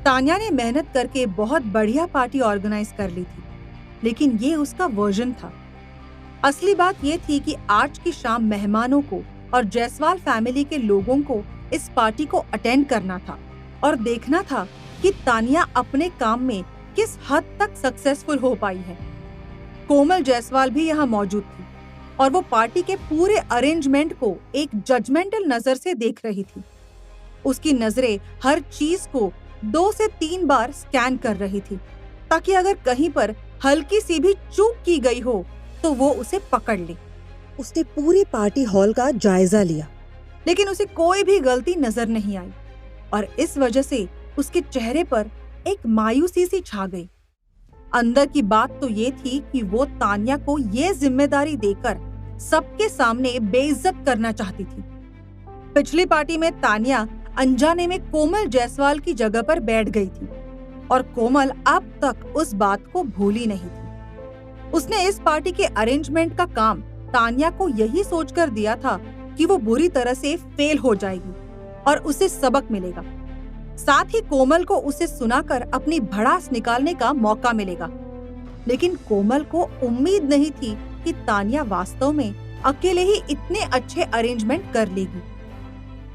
तान्या ने मेहनत करके बहुत बढ़िया पार्टी ऑर्गेनाइज कर ली थी, लेकिन ये उसका वर्जन था। असली बात ये थी कि आज की शाम मेहमानों को और जायसवाल फैमिली के लोगों को इस पार्टी को अटेंड करना था और देखना था कि तान्या अपने काम में किस हद तक सक्सेसफुल हो पाई है। कोमल जायसवाल भी यहाँ मौजूद थी और वो पार्टी के पूरे अरेंजमेंट को एक जजमेंटल नजर से देख रही थी। उसकी नजरें हर चीज को 2 से 3 बार स्कैन कर रही थी, ताकि अगर कहीं पर हल्की सी भी चूक की गई हो तो वो उसे पकड़ ले। उसने पूरी पार्टी हॉल का जायजा लिया, लेकिन उसे कोई भी गलती नजर नहीं आई और इस वजह से उसके चेहरे पर एक मायूसी सी छा गई। अंदर की बात तो ये थी कि वो तान्या को ये जिम्मेदारी देकर सबके सामने बेइज्जत करना चाहती थी। पिछली पार्टी में तान्या अनजाने में कोमल जायसवाल की जगह पर बैठ गई थी और कोमल अब तक उस बात को भूली नहीं थी। उसने इस पार्टी के अरेंजमेंट का काम तान्या को यही सोचकर दिया था कि वो बुरी तरह से फेल हो जाएगी और उसे सबक मिलेगा। साथ ही कोमल को उसे सुनाकर अपनी भड़ास निकालने का मौका मिलेगा। लेकिन कोमल को उम्मीद नहीं थी कि तान्या वास्तव में अकेले ही इतने अच्छे अरेंजमेंट कर लेगी।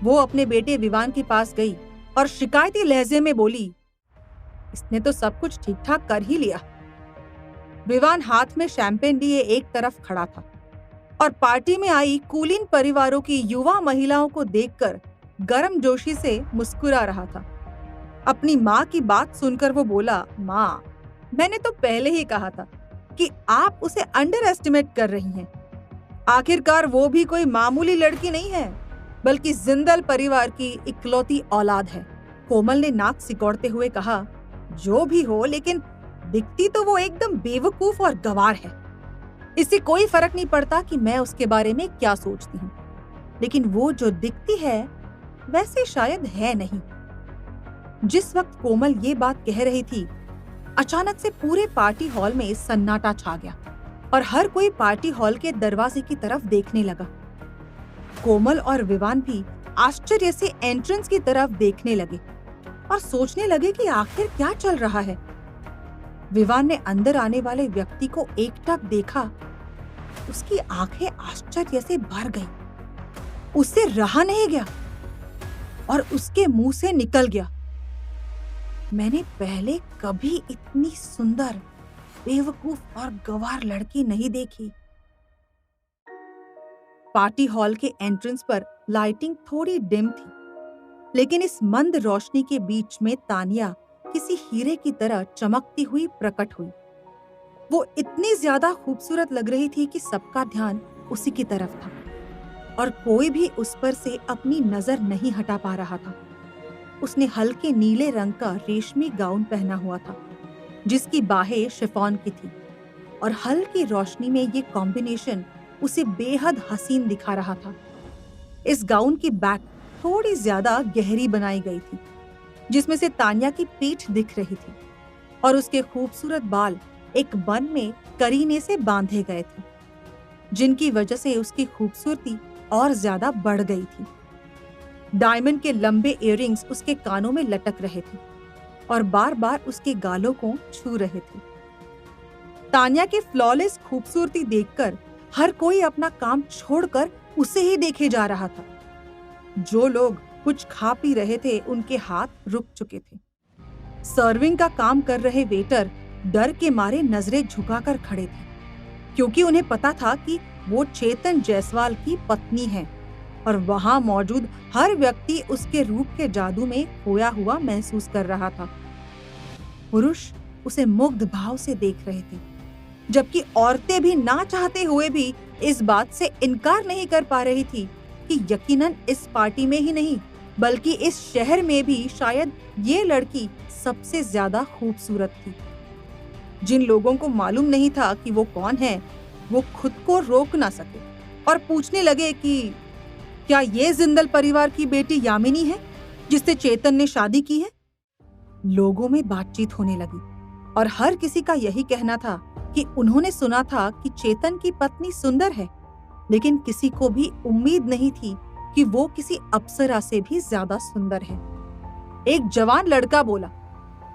वो अपने बेटे विवान के पास गई और शिकायती लहजे में बोली, इसने तो सब कुछ ठीक ठाक कर ही लिया। विवान हाथ में शैंपेन लिए एक तरफ खड़ा था और पार्टी में आई कुलीन परिवारों की युवा महिलाओं को देखकर गर्मजोशी से मुस्कुरा रहा था। अपनी माँ की बात सुनकर वो बोला, माँ, मैंने तो पहले ही कहा था कि आप उसे अंडर एस्टिमेट कर रही हैं। आखिरकार वो भी कोई मामूली लड़की नहीं है, बल्कि जिंदल परिवार की इकलौती औलाद है। कोमल ने नाक सिकोड़ते हुए कहा, जो भी हो, लेकिन दिखती तो वो एकदम बेवकूफ और गंवार है। इससे कोई फर्क नहीं पड़ता कि मैं उसके बारे में क्या सोचती हूँ, लेकिन वो जो दिखती है वैसे शायद है नहीं। जिस वक्त कोमल ये बात कह रही थी, अचानक से पूरे पार्टी हॉल में सन्नाटा छा गया और हर कोई पार्टी हॉल के दरवाजे की तरफ देखने लगा। कोमल और विवान भी आश्चर्य से एंट्रेंस की तरफ देखने लगे और सोचने लगे कि आखिर क्या चल रहा है। विवान ने अंदर आने वाले व्यक्ति को एकटक देखा। उसकी आंखें आश्चर्य से भर गईं। उससे रहा नहीं गया और उसके मुंह से निकल गया, मैंने पहले कभी इतनी सुंदर, बेवकूफ और गंवार लड़की नहीं देखी। पार्टी हॉल के एंट्रेंस पर लाइटिंग थोड़ी डिम थी, लेकिन इस मंद रोशनी के बीच में तान्या किसी हीरे की तरह चमकती हुई प्रकट हुई। वो इतनी ज्यादा खूबसूरत लग रही थी कि सबका ध्यान उसी की तरफ था और कोई भी उस पर से अपनी नजर नहीं हटा पा रहा था। उसने हल्के नीले रंग का रेशमी गाउन पहना हुआ था, जिसकी बाहें शिफॉन की थी और हल्की रोशनी में ये कॉम्बिनेशन उसे बेहद हसीन दिखा रहा था। इस गाउन की बैक थोड़ी ज्यादा गहरी बनाई गई थी, जिसमें से तान्या की पीठ दिख रही थी और उसके खूबसूरत बाल एक बन में करीने से बांधे गए थे, जिनकी वजह से उसकी खूबसूरती और ज्यादा बढ़ गई थी। डायमंड के लंबे इयररिंग्स उसके कानों में लटक रहे थे और बार बार उसके गालों को छू रहे थे। तान्या के फ्लॉलेस खूबसूरती देखकर हर कोई अपना काम छोड़कर उसे ही देखे जा रहा था। जो लोग कुछ खा पी रहे थे, उनके हाथ रुक चुके थे। सर्विंग का काम कर रहे वेटर डर के मारे नजरें झुकाकर खड़े थे, क्योंकि उन्हें पता था कि वो चेतन जायसवाल की पत्नी है और वहां मौजूद हर व्यक्ति उसके रूप के जादू में खोया हुआ महसूस कर रहा था। पुरुष उसे मुग्ध भाव से देख रहे थे, जबकि औरतें भी ना चाहते हुए भी इस बात से इनकार नहीं कर पा रही थी कि यकीनन इस पार्टी में ही नहीं, बल्कि इस शहर में भी शायद ये लड़की सबसे ज्यादा खूबसूरत थी। जिन लोगों को मालूम नहीं था कि वो कौन है, वो खुद को रोक ना सके और पूछने लगे कि क्या ये जिंदल परिवार की बेटी यामिनी है जिससे चेतन ने शादी की है। लोगों में बातचीत होने लगी और हर किसी का यही कहना था कि उन्होंने सुना था कि चेतन की पत्नी सुंदर है, लेकिन किसी को भी उम्मीद नहीं थी कि वो किसी अप्सरा से भी ज्यादा सुंदर है। एक जवान लड़का बोला,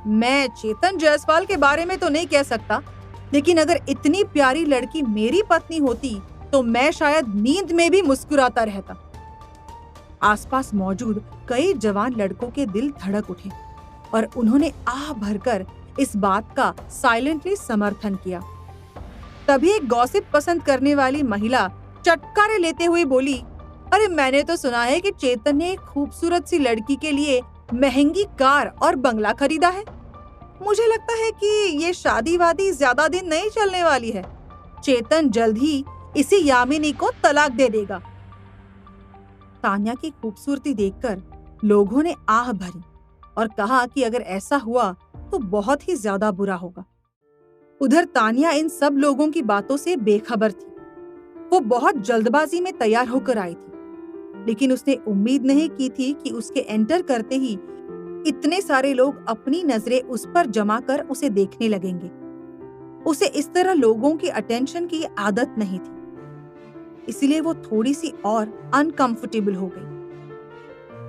मैं चेतन जायसवाल के बारे में तो नहीं कह सकता, लेकिन अगर इतनी प्यारी लड़की मेरी पत्नी होती तो मैं शायद नींद में भी मुस्कुराता रहता। आसपास मौजूद कई जवान लड़कों के दिल धड़क उठे और उन्होंने आह भरकर इस बात का साइलेंटली समर्थन किया। तभी एक गॉसिप पसंद करने वाली महिला चटकारे लेते हुए बोली, अरे मैंने तो सुना है कि चेतन ने एक खूबसूरत सी लड़की के लिए महंगी कार और बंगला खरीदा है। मुझे लगता है कि ये शादी वादी ज्यादा दिन नहीं चलने वाली है। चेतन जल्द ही इसी यामिनी को तलाक दे देगा। तान्या की खूबसूरती देखकर लोगों ने आह भरी और कहा कि अगर ऐसा हुआ तो बहुत ही ज्यादा बुरा होगा। उधर तान्या इन सब लोगों की बातों से बेखबर थी। वो बहुत जल्दबाजी में तैयार होकर आई थी, लेकिन उसने उम्मीद नहीं की थी कि उसके एंटर करते ही इतने सारे लोग अपनी नजरें उस पर जमा कर उसे देखने लगेंगे। उसे इस तरह लोगों की अटेंशन की आदत नहीं थी, इसलिए वो थोड़ी सी और अनकंफर्टेबल हो गई।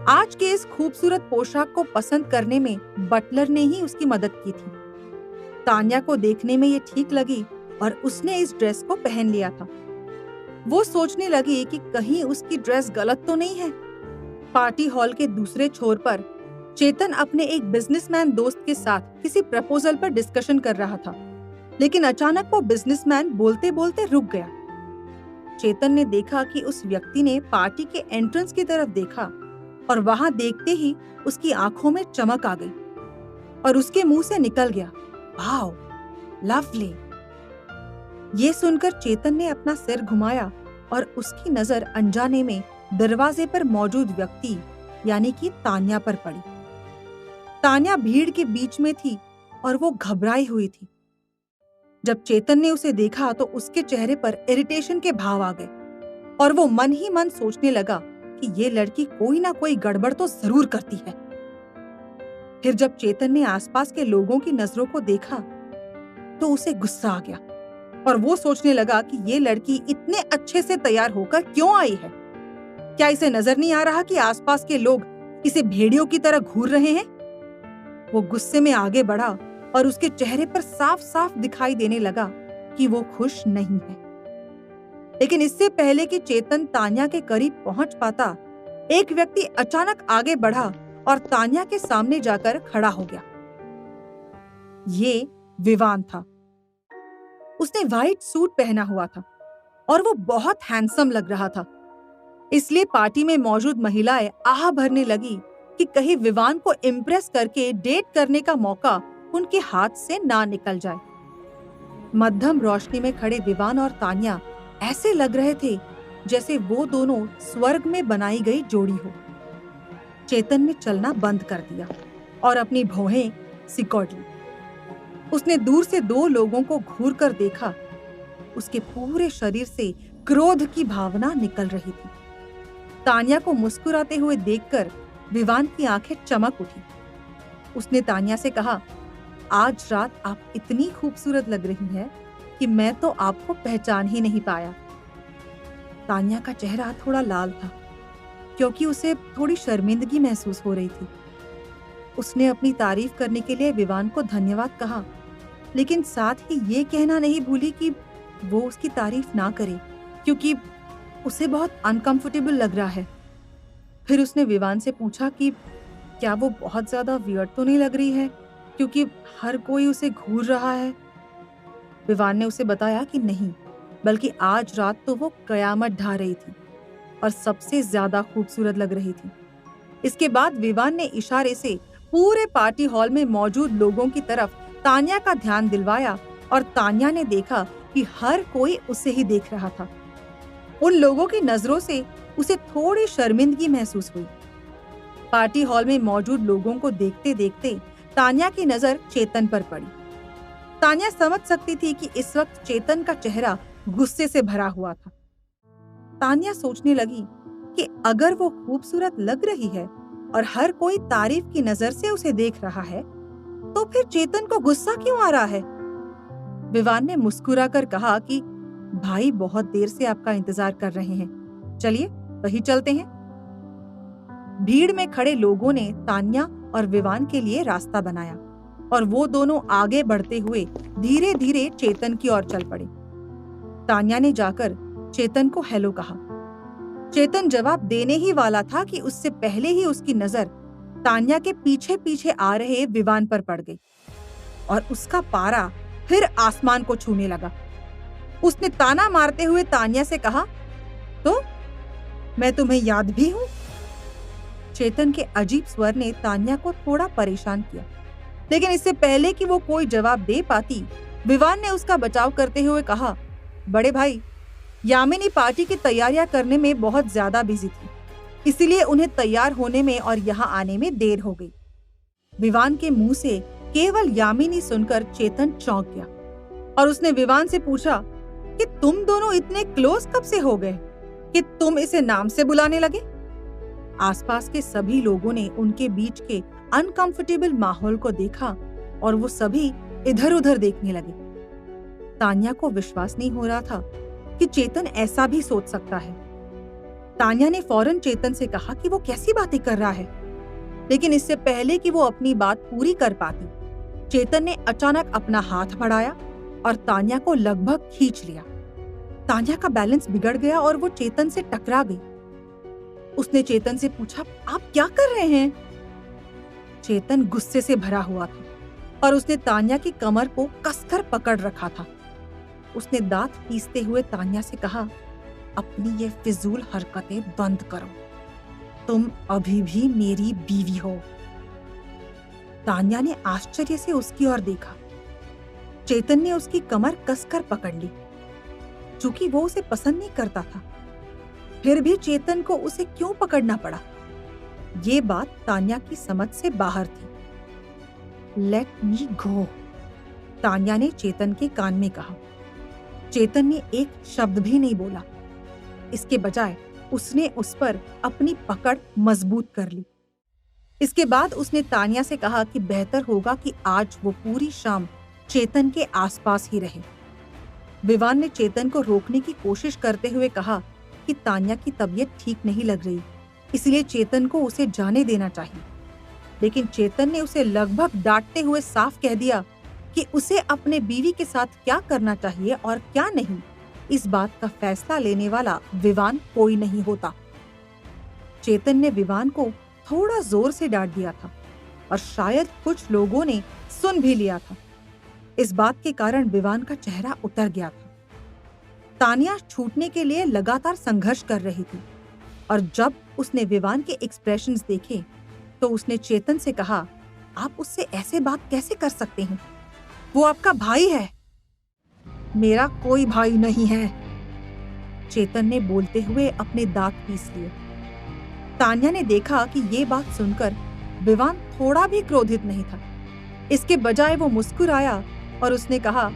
आज के इस खूबसूरत पोशाक को पसंद करने में बटलर ने ही उसकी मदद की थी। तान्या को देखने में ये ठीक लगी और उसने इस ड्रेस को पहन लिया था। वो सोचने लगी कि कहीं उसकी ड्रेस गलत तो नहीं है। पार्टी हॉल के दूसरे छोर पर चेतन अपने एक बिजनेसमैन दोस्त के साथ किसी प्रपोजल पर डिस्कशन कर रहा था, लेकिन अचानक वो बिजनेसमैन बोलते बोलते रुक गया। चेतन ने देखा कि उस व्यक्ति ने पार्टी के एंट्रेंस की तरफ देखा और वहां देखते ही उसकी आंखों में चमक आ गई और उसके मुंह से निकल गया, वाओ, लवली। ये सुनकर चेतन ने अपना सिर घुमाया और उसकी नजर अनजाने में दरवाजे पर मौजूद व्यक्ति यानी कि तान्या पर पड़ी। तान्या भीड़ के बीच में थी और वो घबराई हुई थी। जब चेतन ने उसे देखा तो उसके चेहरे पर इरिटेशन के भाव आ गए और वो मन ही मन सोचने लगा कि ये लड़की कोई ना कोई गड़बड़ तो जरूर करती है। फिर जब चेतन ने आसपास के लोगों की नजरों को देखा तो उसे गुस्सा आ गया और वो सोचने लगा कि ये लड़की इतने अच्छे से तैयार होकर क्यों आई है। क्या इसे नजर नहीं आ रहा कि आसपास के लोग इसे भेड़ियों की तरह घूर रहे हैं? वो गुस्से में आगे बढ़ा और उसके चेहरे पर साफ साफ दिखाई देने लगा कि वो खुश नहीं है। लेकिन इससे पहले कि चेतन तान्या के करीब पहुंच पाता, एक व्यक्ति अचानक आगे बढ़ा और तान्या के सामने जाकर खड़ा हो गया। ये विवान था। उसने व्हाइट सूट पहना हुआ था और वो बहुत हैंडसम लग रहा था। इसलिए पार्टी में मौजूद महिलाएं आह भरने लगी कि कहीं विवान को इम्प्रेस करके डेट करने का मौका उनके हाथ से ना निकल जाए। मध्यम रोशनी में खड़े विवान और तान्या ऐसे लग रहे थे जैसे वो दोनों स्वर्ग में बनाई गई जोड़ी हो। चेतन ने चलना बंद कर दिया और अपनी भौहें सिकोड़ ली। उसने दूर से दो लोगों को घूर कर देखा। उसके पूरे शरीर से क्रोध की भावना निकल रही थी। तान्या को मुस्कुराते हुए देखकर विवान की आंखें चमक उठी। उसने तान्या से कहा, आज रात आप इतनी खूबसूरत लग रही हैं कि मैं तो आपको पहचान ही नहीं पाया। तान्या का चेहरा थोड़ा लाल था क्योंकि उसे थोड़ी शर्मिंदगी महसूस हो रही थी। उसने अपनी तारीफ करने के लिए विवान को धन्यवाद कहा, लेकिन साथ ही ये कहना नहीं भूली कि वो उसकी तारीफ ना करे क्योंकि उसे बहुत अनकंफर्टेबल लग रहा है। फिर उसने विवान से पूछा कि क्या वो बहुत ज्यादा वियर्ड तो नहीं लग रही है क्योंकि हर कोई उसे घूर रहा है। विवान ने उसे बताया कि नहीं, बल्कि आज रात तो वो कयामत ढा रही थी और सबसे ज्यादा खूबसूरत लग रही थी। इसके बाद विवान ने इशारे से पूरे पार्टी हॉल में मौजूद लोगों की तरफ तान्या का ध्यान दिलवाया और तान्या ने देखा कि हर कोई उसे ही देख रहा था। उन लोगों की नजरों से उसे थोड़ी शर्मिंदगी महसूस हुई। पार्टी हॉल में मौजूद लोगों को देखते देखते तान्या की नजर चेतन पर पड़ी। तान्या समझ सकती थी कि इस वक्त चेतन का चेहरा गुस्से से भरा हुआ था। तान्या सोचने लगी कि अगर वो खूबसूरत लग रही है और हर कोई तारीफ की नजर से उसे देख रहा है, तो फिर चेतन को गुस्सा क्यों आ रहा है? विवान ने मुस्कुराकर कहा कि भाई बहुत देर से आपका इंतजार कर रहे हैं, चलिए वही चलते हैं। भीड़ में खड़े लोगों ने तान्या और विवान के लिए रास्ता बनाया और वो दोनों आगे बढ़ते हुए धीरे धीरे चेतन की ओर चल पड़े। तान्या ने जाकर चेतन को हेलो कहा। चेतन जवाब देने ही वाला था कि उससे पहले ही उसकी नजर तान्या के पीछे पीछे आ रहे विवान पर पड़ गई और उसका पारा फिर आसमान को छूने लगा। उसने ताना मारते हुए तान्या से कहा, तो मैं तुम्हें याद भी हूं? चेतन के अजीब स्वर ने तान्या को थोड़ा परेशान किया, लेकिन इससे पहले कि वो कोई जवाब दे पाती, विवान ने उसका बचाव करते हुए कहा, बड़े भाई, यामिनी पार्टी की तैयारियां करने में बहुत ज्यादा बिजी थी, इसीलिए उन्हें तैयार होने में और यहाँ आने में देर हो गई। विवान के मुंह से केवल यामिनी सुनकर चेतन चौंक गया और उसने विवान से पूछा कि तुम दोनों इतने क्लोज कब से हो गए कि तुम इसे नाम से बुलाने लगे? आसपास के सभी लोगों ने उनके बीच के अनकंफर्टेबल माहौल को देखा और वो सभी इधर-उधर देखने लगे। तान्या को विश्वास नहीं हो रहा था कि चेतन ऐसा भी सोच सकता है। तान्या ने फौरन चेतन से कहा कि वो कैसी बातें कर रहा है, लेकिन इससे पहले कि वो अपनी बात पूरी कर पाती, चेतन ने अचानक अपना हाथ बढ़ाया और तान्या को लगभग खींच लिया। तान्या का बैलेंस बिगड़ गया और वो चेतन से टकरा गई। उसने चेतन से पूछा, आप क्या कर रहे हैं? चेतन गुस्से से भरा हुआ था और उसने तान्या की कमर को कसकर पकड़ रखा था। उसने दांत पीसते हुए तान्या से कहा, अपनी ये फिजूल हरकतें बंद करो, तुम अभी भी मेरी बीवी हो। तान्या ने आश्चर्य से उसकी ओर देखा। चेतन ने उसकी कमर कसकर पकड़ ली। चूंकि वो उसे पसंद नहीं करता था, फिर भी चेतन को उसे क्यों पकड़ना पड़ा? ये बात तान्या की समझ से बाहर थी। लेट मी गो, तान्या ने चेतन के कान में कहा। चेतन ने एक शब्द भी नहीं बोला। इसके बजाय उसने उस पर अपनी पकड़ मजबूत कर ली। इसके बाद उसने तान्या से कहा कि बेहतर होगा कि आज वो पूरी शाम चेतन के आसपास ही रहे। विवान ने चेतन को रोकने की कोशिश करते हुए कहा कि तान्या की तबीयत ठीक नहीं लग रही, इसलिए चेतन को उसे जाने देना चाहिए। लेकिन चेतन ने उसे लगभग डांटते हुए साफ कह दिया कि उसे अपने बीवी के साथ क्या करना चाहिए और क्या नहीं, इस बात का फैसला लेने वाला विवान कोई नहीं होता। चेतन ने विवान को थोड़ा जोर से डांट दिया था और शायद कुछ लोगों ने सुन भी लिया था। इस बात के कारण विवान का चेहरा उतर गया था। तान्या छूटने के लिए लगातार संघर्ष कर रही थी और जब उसने विवान के एक्सप्रेशंस देखे तो उसने चेतन से कहा, आप उससे ऐसे बात कैसे कर सकते हैं? वो आपका भाई है। मेरा कोई भाई नहीं है, चेतन ने बोलते हुए अपने दांत पीस लिए। तान्या ने देखा कि ये बात सुनकर विवान थोड़ा भी क्रोधित नहीं था। इसके बजाय वो मुस्कुराया और उसने कहा,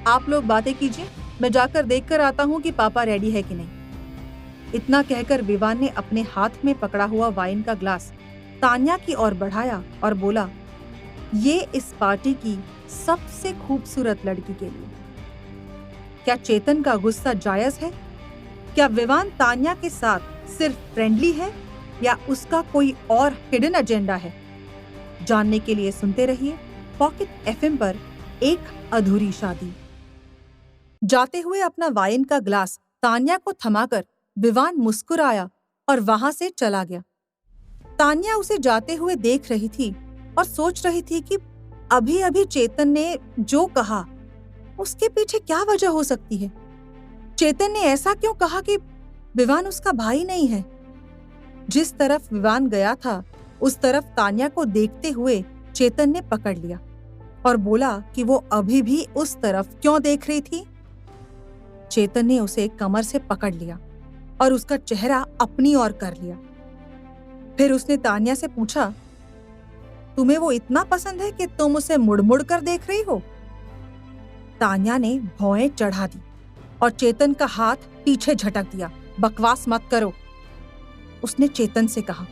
आप लोग बातें कीजिए, मैं जाकर देखकर आता हूँ कि पापा रेडी है कि नहीं। इतना कहकर विवान ने अपने हाथ में पकड़ा हुआ वाइन का ग्लास तान्या की ओर बढ़ाया और बोला, ये इस पार्टी की सबसे खूबसूरत लड़की के लिए। क्या चेतन का गुस्सा जायज है? क्या विवान तान्या के साथ सिर्फ फ्रेंडली है या उसका कोई और हिडन एजेंडा है? जानने के लिए सुनते रहिए पॉकेट एफएम पर एक अधूरी शादी। जाते हुए अपना वाइन का ग्लास तान्या को थमाकर विवान मुस्कुराया और वहां से चला गया। तान्या उसे जाते हुए देख रही थी और सोच रही थी कि अभी अभी चेतन ने जो कहा उसके पीछे क्या वजह हो सकती है। चेतन ने ऐसा क्यों कहा कि विवान उसका भाई नहीं है? जिस तरफ विवान गया था उस तरफ तान्या को देखते हुए चेतन ने पकड़ लिया और बोला कि वो अभी भी उस तरफ क्यों देख रही थी। चेतन ने उसे कमर से पकड़ लिया और उसका चेहरा अपनी ओर कर लिया। फिर उसने तान्या से पूछा, तुम्हें वो इतना पसंद है कि तुम उसे मुड़ मुड़ कर देख रही हो? तान्या ने भौएं चढ़ा दी और चेतन का हाथ पीछे झटक दिया। बकवास मत करो, उसने चेतन से कहा।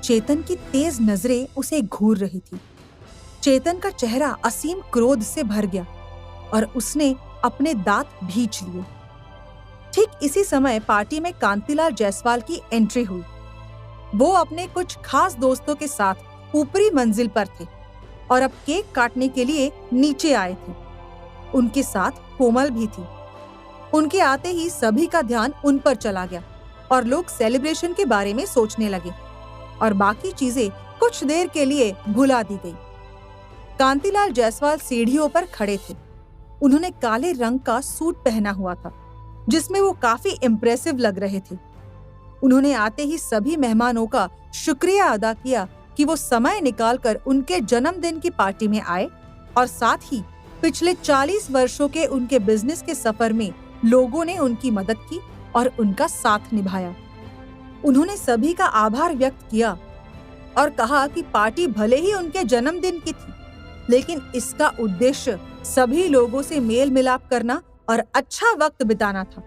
चेतन की तेज नजरें उसे घूर रही थी। चेतन का चेहरा असीम क्रोध से भर गया और उसने अपने दांत भींच लिए। ठीक इसी समय पार्टी में कांतिलाल जायसवाल की एंट्री हुई। वो अपने कुछ खास दोस्तों के साथ ऊपरी मंजिल पर थे। और अब केक काटने के लिए नीचे आए थे। उनके साथ कोमल भी थी। उनके आते ही सभी का ध्यान उन पर चला गया और लोग सेलिब्रेशन के बारे में सोचने लगे और बाकी चीजें कुछ देर के लिए भुला दी गई। कांतिलाल जायसवाल सीढ़ियों पर खड़े थे। उन्होंने काले रंग का सूट पहना हुआ था जिसमें वो काफी इम्प्रेसिव लग रहे थे। उन्होंने आते ही सभी मेहमानों का शुक्रिया अदा किया कि वो समय निकालकर उनके जन्मदिन की पार्टी में आए और साथ ही पिछले 40 वर्षों के उनके बिजनेस के सफर में लोगों ने उनकी मदद की और उनका साथ निभाया। उन्होंने सभी का आभार व्यक्त किया और कहा कि पार्टी भले ही उनके जन्मदिन की थी, लेकिन इसका उद्देश्य सभी लोगों से मेल मिलाप करना और अच्छा वक्त बिताना था।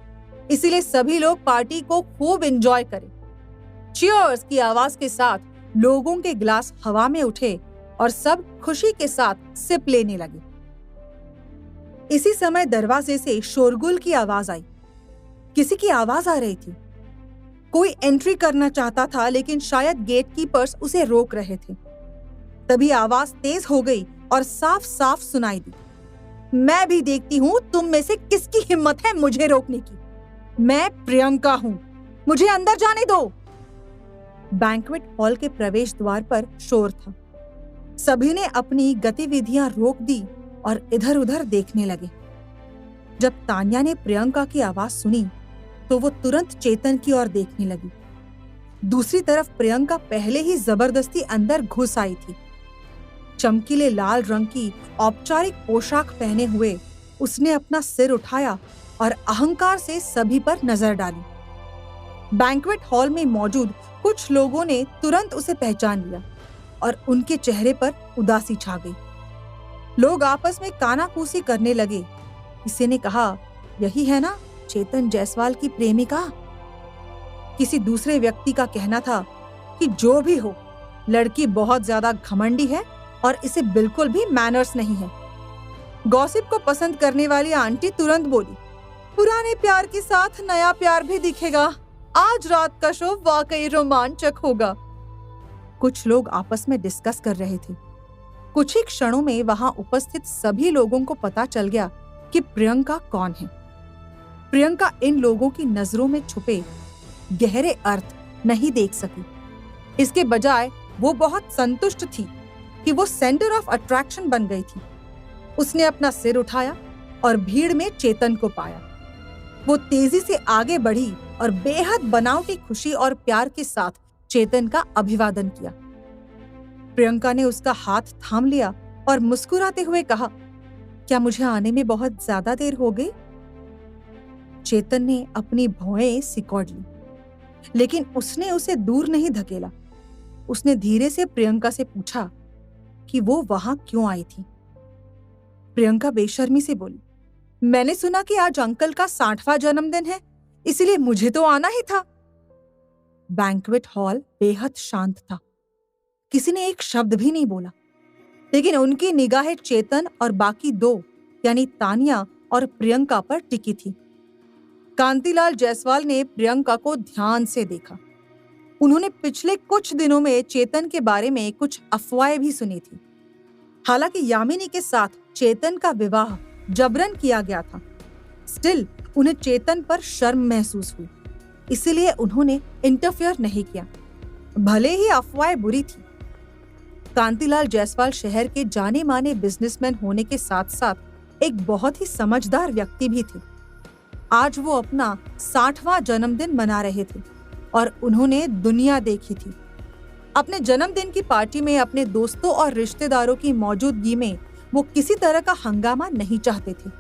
इसीलिए सभी लोग पार्टी को खूब एंजॉय करें। चीयर्स की आवाज के साथ लोगों के गिलास हवा में उठे और सब खुशी के साथ सिप लेने लगे। इसी समय दरवाजे से शोरगुल की आवाज आई। किसी की आवाज आ रही थी। कोई एंट्री करना चाहता था, लेकिन शायद गेटकीपर्स उसे रोक रहे थे। तभी आवाज तेज हो गई और साफ साफ सुनाई दी। मैं भी देखती हूँ तुम में से किसकी हिम्मत है मुझे रोकने की। मैं प्रियंका हूँ, मुझे अंदर जाने दो। बैंक्वेट हॉल के प्रवेश द्वार पर शोर था। सभी ने अपनी गतिविधियां रोक दी और इधर उधर देखने लगे। जब तान्या ने प्रियंका की आवाज सुनी तो वो तुरंत चेतन की ओर देखने लगी। दूसरी तरफ प्रियंका पहले ही जबरदस्ती अंदर घुस आई थी। चमकीले लाल रंग की औपचारिक पोशाक पहने हुए उसने अपना सिर उठाया और अहंकार से सभी पर नजर डाली। बैंक्वेट हॉल में मौजूद कुछ लोगों ने तुरंत उसे पहचान लिया और उनके चेहरे पर उदासी छा गई। लोग आपस में कानाफूसी करने लगे। किसी ने कहा, यही है ना चेतन जायसवाल की प्रेमिका। किसी दूसरे व्यक्ति का कहना था कि जो भी हो, लड़की बहुत ज्यादा घमंडी है और इसे बिल्कुल भी मैनर्स नहीं है। गॉसिप को पसंद करने वाली आंटी तुरंत बोली, पुराने प्यार के साथ नया प्यार भी दिखेगा। आज रात का शो वाकई रोमांचक होगा। कुछ लोग आपस में डिस्कस कर रहे थे। कुछ ही क्षणों में वहां उपस्थित सभी लोगों को पता चल गया कि प्रियंका कौन है। प्रियंका इन लोगों की नजरों में छुपे गहरे अर्थ नहीं देख सकी। इसके बजाय वो बहुत संतुष्ट थी कि वो सेंटर ऑफ अट्रैक्शन बन गई थी। उसने अपना सिर उठाया और भीड़ में चेतन को पाया। वो तेजी से आगे बढ़ी और बेहद बनावटी खुशी और प्यार के साथ चेतन का अभिवादन किया। प्रियंका ने उसका हाथ थाम लिया और मुस्कुराते हुए कहा, क्या मुझे आने में बहुत ज्यादा देर हो गई? चेतन ने अपनी भौहें सिकोड़ ली, लेकिन उसने उसे दूर नहीं धकेला। उसने धीरे से प्रियंका से पूछा कि वो वहां क्यों आई थी। प्रियंका बेशर्मी से बोली, मैंने सुना कि आज अंकल का 60वां जन्मदिन है, इसलिए मुझे तो आना ही था। बैंक्वेट हॉल बेहद शांत था। किसी ने एक शब्द भी नहीं बोला, लेकिन उनकी निगाहें चेतन और बाकी दो यानी तान्या और प्रियंका पर टिकी थी। कांतिलाल जायसवाल ने प्रियंका को ध्यान से देखा। उन्होंने पिछले कुछ दिनों में चेतन के बारे में कुछ अफवाहें भी सुनी थी। हालांकि यामिनी के साथ चेतन का विवाह जबरन किया गया था, स्टिल उन्हें चेतन पर शर्म महसूस हुई, इसलिए उन्होंने इंटरफेयर नहीं किया, भले ही अफवाहें बुरी थी। कांतिलाल जायसवाल शहर के जाने माने बिजनेसमैन होने के साथ साथ एक बहुत ही समझदार व्यक्ति भी थे। आज वो अपना 60वां जन्मदिन मना रहे थे और उन्होंने दुनिया देखी थी। अपने जन्मदिन की पार्टी में अपने दोस्तों और रिश्तेदारों की मौजूदगी में वो किसी तरह का हंगामा नहीं चाहते थे,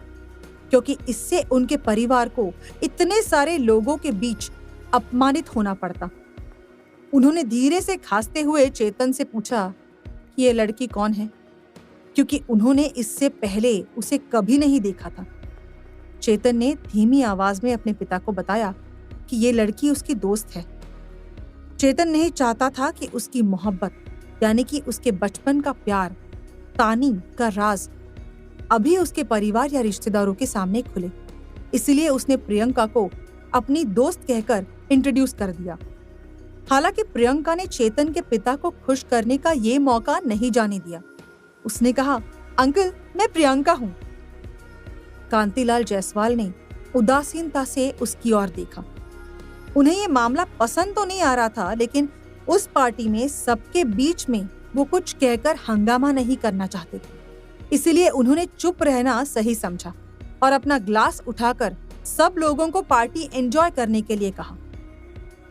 क्योंकि इससे उनके परिवार को इतने सारे लोगों के बीच अपमानित होना पड़ता। उन्होंने धीरे से खांसते हुए चेतन से पूछा कि ये लड़की कौन है, क्योंकि उन्होंने इससे पहले उसे कभी नहीं देखा था। चेतन ने धीमी आवाज में अपने पिता को बताया कि ये लड़की उसकी दोस्त है। चेतन नहीं चाहता था कि उसकी मोहब्बत यानी कि उसके बचपन का प्यार, तानी का राज अभी उसके परिवार या रिश्तेदारों के सामने खुले, इसलिए उसने प्रियंका को अपनी दोस्त कहकर इंट्रोड्यूस कर दिया। हालांकि प्रियंका ने चेतन के पिता को खुश करने का ये मौका नहीं जाने दिया। उसने कहा, अंकल मैं प्रियंका हूं। कांतिलाल जायसवाल ने उदासीनता से उसकी ओर देखा। उन्हें ये मामला पसंद तो नहीं आ रहा था, लेकिन उस पार्टी में सबके बीच में वो कुछ कहकर हंगामा नहीं करना चाहते थे। इसलिए उन्होंने चुप रहना सही समझा और अपना ग्लास उठाकर सब लोगों को पार्टी एंजॉय करने के लिए कहा।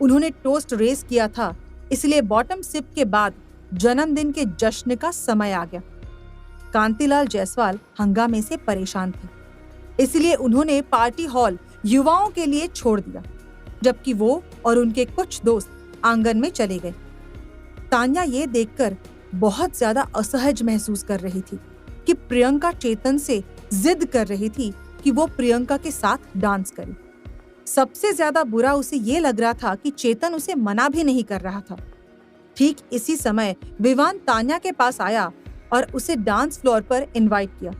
उन्होंने टोस्ट रेस किया था, इसलिए बॉटम सिप के बाद जन्मदिन के जश्न का समय आ गया। कांतिलाल जायसवाल हंगामे से परेशान थे, इसलिए उन्होंने पार्टी हॉल युवाओं के लिए छोड़ दिया, जबकि वो और उनके कुछ दोस्त आंगन में चले गए। तान्या ये देखकर बहुत ज्यादा असहज महसूस कर रही थी कि प्रियंका चेतन से जिद कर रही थी कि वो प्रियंका के साथ डांस करे। सबसे ज्यादा बुरा उसे ये लग रहा था कि चेतन उसे मना भी नहीं कर रहा था। ठीक इसी समय विवान तान्या के पास आया और उसे डांस फ्लोर पर इनवाइट किया।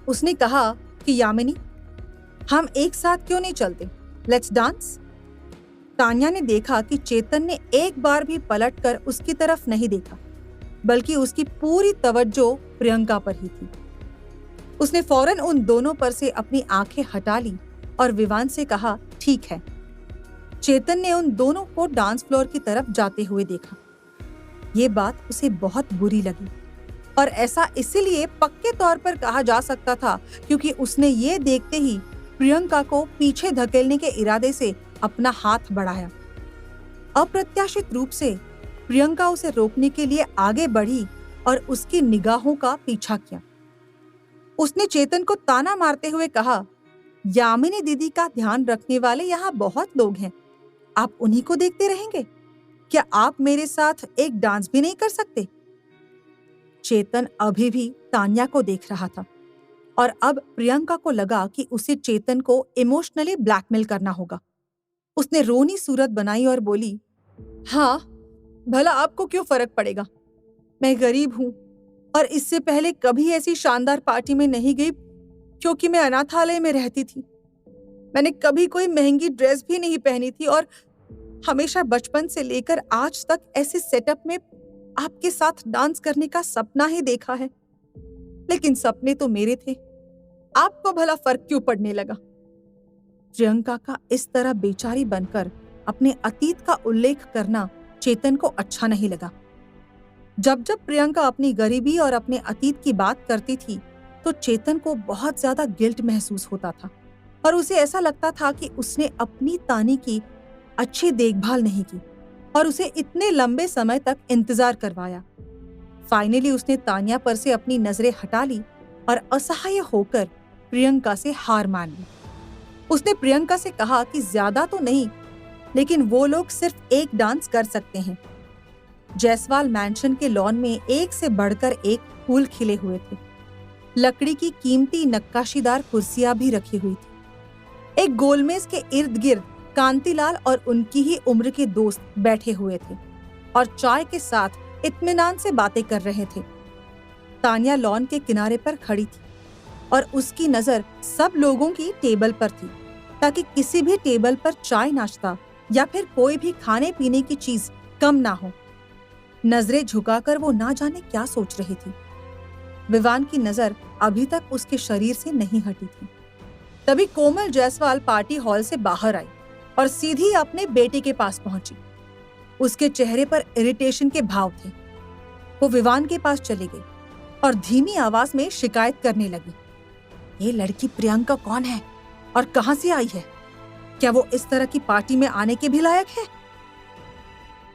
उसने कहा कि यामिनी, हम एक साथ क्यों नहीं चलते, लेट्स डांस। तान्या ने देखा कि चेतन ने एक बार भी पलटकर उसकी तरफ नहीं देखा, बल्कि उसकी पूरी तवज्जो प्रियंका पर ही थी। उसने फौरन उन दोनों पर से अपनी आंखें हटा ली और विवान से कहा, ठीक है। चेतन ने उन दोनों को डांस फ्लोर की तरफ जाते हुए देखा। ये बात उसे बहुत बुरी लगी और ऐसा इसीलिए पक्के तौर पर कहा जा सकता था क्योंकि उसने ये देखते ही प्रियंका को पीछे धकेलने के इरादे से अपना हाथ बढ़ाया। अप्रत्याशित रूप से प्रियंका उसे रोकने के लिए आगे बढ़ी और उसकी निगाहों का पीछा किया। उसने चेतन को ताना मारते हुए कहा, यामिनी दीदी का ध्यान रखने वाले यहाँ बहुत लोग हैं, आप उन्हीं को देखते रहेंगे? क्या आप मेरे साथ एक डांस भी नहीं कर सकते? चेतन अभी भी तान्या को देख रहा था और अब प्रियंका को लगा कि उसे चेतन को इमोशनली ब्लैकमेल करना होगा। उसने रोनी सूरत बनाई और बोली, हाँ, भला आपको क्यों फर्क पड़ेगा? मैं गरीब हूं और इससे पहले कभी ऐसी शानदार पार्टी में नहीं गई क्योंकि मैं अनाथालय में रहती थी। मैंने कभी कोई महंगी ड्रेस भी नहीं पहनी थी और हमेशा बचपन से लेकर आज तक ऐसे सेटअप में आपके साथ डांस करने का सपना ही देखा है। लेकिन सपने तो मेरे थे, आपको भला फर्क क्यों पड़ने लगा? प्रियंका का इस तरह बेचारी बनकर अपने अतीत का उल्लेख करना चेतन को अच्छा नहीं लगा। जब जब प्रियंका अपनी गरीबी और अपने अतीत की बात करती थी तो चेतन को बहुत ज्यादा गिल्ट महसूस होता था और उसे ऐसा लगता था कि उसने अपनी तानी की अच्छी देखभाल नहीं की और उसे इतने लंबे समय तक इंतजार करवाया। फाइनली उसने तान्या पर से अपनी नजरें हटा ली और असहाय होकर प्रियंका से हार मान ली। उसने प्रियंका से कहा कि ज्यादा तो नहीं, लेकिन वो लोग सिर्फ एक डांस कर सकते हैं। जायसवाल मैंशन के लॉन में एक से बढ़कर एक फूल खिले हुए थे। लकड़ी की कीमती नक्काशीदार कुर्सियां भी रखी हुई थी। एक गोलमेज के इर्द गिर्द कांतिलाल और उनकी ही उम्र के दोस्त बैठे हुए थे और चाय के साथ इत्मीनान से बातें कर रहे थे। तान्या लॉन के किनारे पर खड़ी थी और उसकी नजर सब लोगों की टेबल पर थी ताकि किसी भी टेबल पर चाय नाश्ता या फिर कोई भी खाने पीने की चीज कम ना हो। नजरें झुकाकर वो ना जाने क्या सोच रही थी। विवान की नजर अभी तक उसके शरीर से नहीं हटी थी। तभी कोमल जायसवाल पार्टी हॉल से बाहर आई और सीधी अपने बेटे के पास पहुंची। उसके चेहरे पर इरिटेशन के भाव थे। वो विवान के पास चली गई और धीमी आवाज में शिकायत करने लगी, ये लड़की प्रियंका कौन है और कहां से आई है? क्या वो इस तरह की पार्टी में आने के भी लायक है?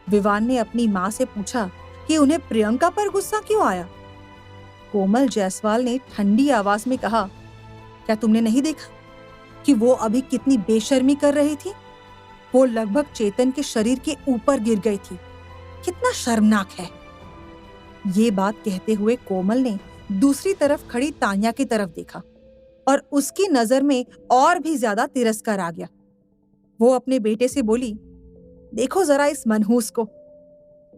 विवान ने अपनी माँ से पूछा कि उन्हें प्रियंका पर गुस्सा क्यों आया। कोमल जायसवाल ने ठंडी आवाज में कहा, क्या तुमने नहीं देखा कि वो अभी कितनी बेशर्मी कर रही थी? वो लगभग चेतन के शरीर के ऊपर गिर गई थी। कितना शर्मनाक है। ये बात कहते हुए कोमल ने दूसरी तरफ खड़ी तान्या की तरफ देखा और उसकी नजर में और भी ज्यादा तिरस्कार आ गया। वो अपने बेटे से बोली, देखो जरा इस मनहूस को।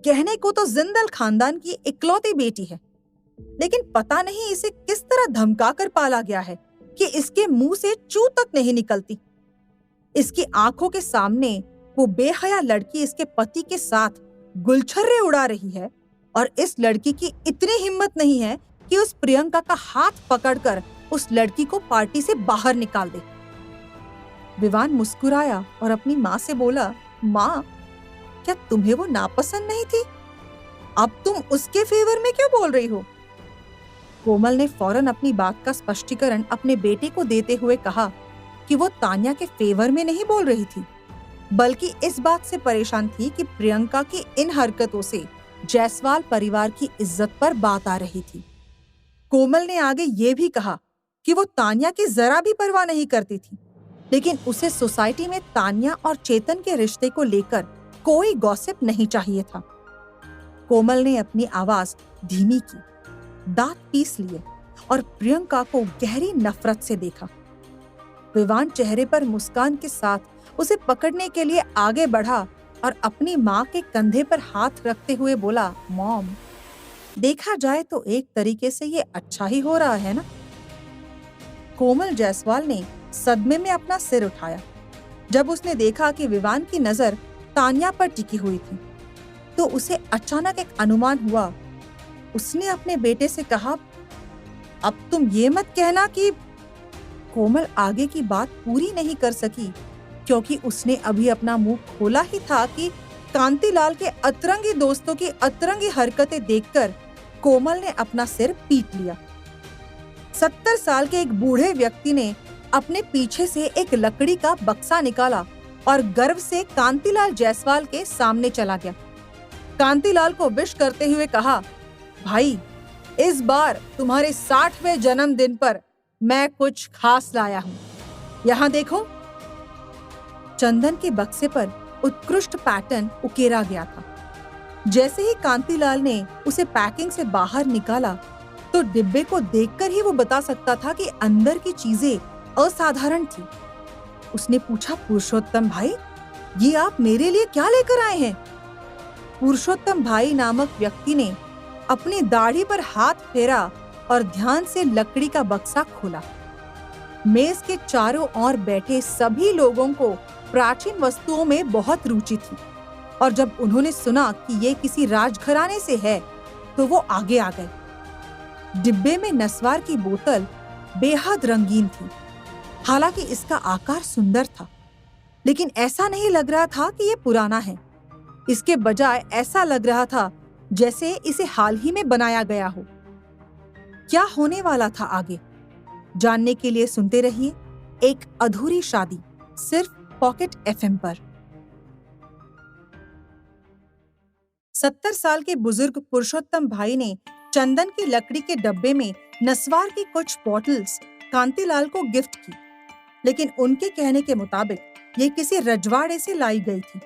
कहने को तो जिंदल खानदान की इकलौती बेटी है, लेकिन पता नहीं इसे किस तरह धमका कर पाला गया है कि इसके मुंह से चू तक नहीं निकलती। इसकी आंखों के सामने वो बेहया लड़की इसके पति के साथ गुलछर्रे उड़ा रही है और इस लड़की की इतनी हिम्मत नहीं है कि उस प्रियंका का हाथ पकड़कर उस लड़की को पार्टी से बाहर निकाल दे। विवान मुस्कुराया और अपनी माँ से बोला, माँ, क्या तुम्हें वो नापसंद नहीं थी? अब तुम उसके फेवर में क्यों बोल रही हो? कोमल ने फौरन अपनी बात का स्पष्टीकरण अपने बेटे को देते हुए कहा कि वो तान्या के फेवर में नहीं बोल रही थी, बल्कि इस बात से परेशान थी कि प्रियंका की इन हरकतों से जायसवाल परिवार की इज्जत पर बात आ रही थी। कोमल ने आगे ये भी कहा कि वो तान्या की जरा भी परवाह नहीं करती थी, लेकिन उसे सोसाइटी में तान्या और चेतन के रिश्ते को लेकर कोई गॉसिप नहीं चाहिए था। कोमल ने अपनी आवाज धीमी की, दांत पीस लिए और प्रियंका को गहरी नफरत से देखा। विवान चेहरे पर मुस्कान के साथ उसे पकड़ने के लिए आगे बढ़ा और अपनी माँ के कंधे पर हाथ रखते हुए बोला, मॉम, देखा जाए तो एक तरीके से ये अच्छा ही हो रहा है ना? कोमल जायसवाल ने सदमे में अपना सिर उठाया। जब उसने देखा कि विवान की नजर तान्या पर टिकी हुई थी, तो उसे अचानक एक अनुमान हुआ। उसने अपने बेटे से कहा, अब तुम ये मत कहना कि। कोमल आगे की बात पूरी नहीं कर सकी, क्योंकि उसने अभी अपना मुंह खोला ही था कि कांतिलाल के अतरंगी दोस्तों की अतरंगी हरकतें देखकर कोमल ने अपना सिर पीट लिया। 70 साल के एक बूढ़े व्यक्ति ने अपने पीछे से एक लकड़ी का बक्सा निकाला और गर्व से कांतिलाल जायसवाल के सामने चला गया। कांतिलाल को विश करते हुए कहा, भाई, इस बार तुम्हारे 60वें जन्मदिन पर मैं कुछ खास लाया हूँ। यहाँ देखो। चंदन के बक्से पर उत्कृष्ट पैटर्न उकेरा गया था। जैसे ही कांतिलाल ने उसे पैकिंग से बाहर निकाला, तो डिब्बे को देखकर ही वो बता सकता था कि अंदर की चीजें असाधारण थी। उसने पूछा, पुरुषोत्तम भाई, ये आप मेरे लिए क्या लेकर आए हैं? पुरुषोत्तम भाई नामक व्यक्ति ने अपनी दाढ़ी पर हाथ फेरा और ध्यान से लकड़ी का बक्सा खोला। मेज के चारों ओर बैठे सभी लोगों को प्राचीन वस्तुओं में बहुत रुचि थी, और जब उन्होंने सुना कि ये किसी राजघराने से है, तो वो आगे आ गए। डिब्बे में नस्वार की बोतल बेहद रंगीन थी। हालांकि इसका आकार सुंदर था, लेकिन ऐसा नहीं लग रहा था कि ये पुराना है। इसके बजाय ऐसा लग रहा था जैसे इसे हाल ही में बनाया गया हो। क्या होने वाला था आगे, जानने के लिए सुनते रहिए एक अधूरी शादी, सिर्फ पॉकेट एफएम पर। 70 साल के बुजुर्ग पुरुषोत्तम भाई ने चंदन की लकड़ी के डब्बे में नस्वार की कुछ बॉटल्स कांतिलाल को गिफ्ट की, लेकिन उनके कहने के मुताबिक ये किसी रजवाड़े से लाई गई थी,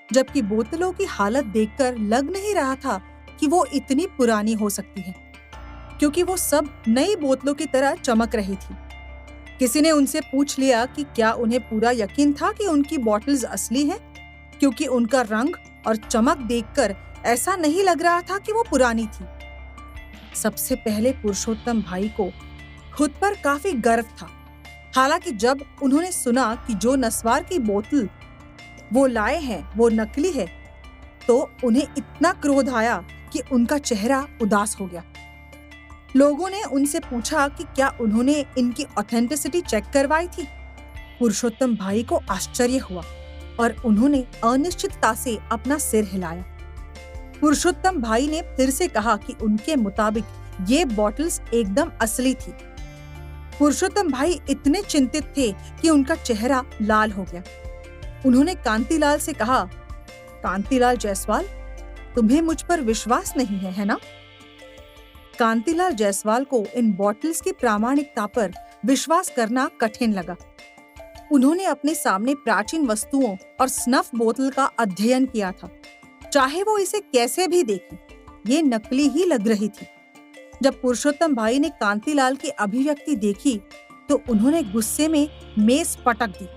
जबकि बोतलों की हालत देखकर लग नहीं रहा था कि वो इतनी पुरानी हो सकती है, क्योंकि वो सब नई बोतलों की तरह चमक रही थी। किसी ने उनसे पूछ लिया कि क्या उन्हें पूरा यकीन था कि उनकी बॉटल्स असली हैं, क्योंकि उनका रंग और चमक देखकर ऐसा नहीं लग रहा था कि वो पुरानी थी। सबसे पहले पुरुषोत्तम भाई को खुद पर काफी गर्व था। हालांकि जब उन्होंने सुना कि जो नस्वार की बोतल वो लाए हैं वो नकली है, तो उन्हें इतना क्रोध आया कि उनका चेहरा उदास हो गया। लोगों ने उनसे पूछा कि क्या उन्होंने इनकी ऑथेंटिसिटी चेक करवाई थी। पुरुषोत्तम भाई को आश्चर्य हुआ और उन्होंने अनिश्चितता से अपना सिर हिलाया। पुरुषोत्तम भाई ने फिर से कहा कि उनके मुताबिक ये बॉटल्स एकदम असली थी। पुरुषोत्तम भाई इतने चिंतित थे कि उनका चेहरा लाल हो गया। उन्होंने कांतिलाल से कहा, कांतिलाल जायसवाल, तुम्हें मुझ पर विश्वास नहीं है ना? कांतिलाल जायसवाल को इन बॉटल्स की प्रामाणिकता पर विश्वास करना कठिन लगा। उन्होंने अपने सामने प्राचीन वस्तुओं और स्नफ बोतल का अध्ययन किया था। चाहे वो इसे कैसे भी देखें, ये नकली ही लग रही थी। जब पुरुषोत्तम भाई ने कांतिलाल की अभिव्यक्ति देखी, तो उन्होंने गुस्से में मेज पटक दी।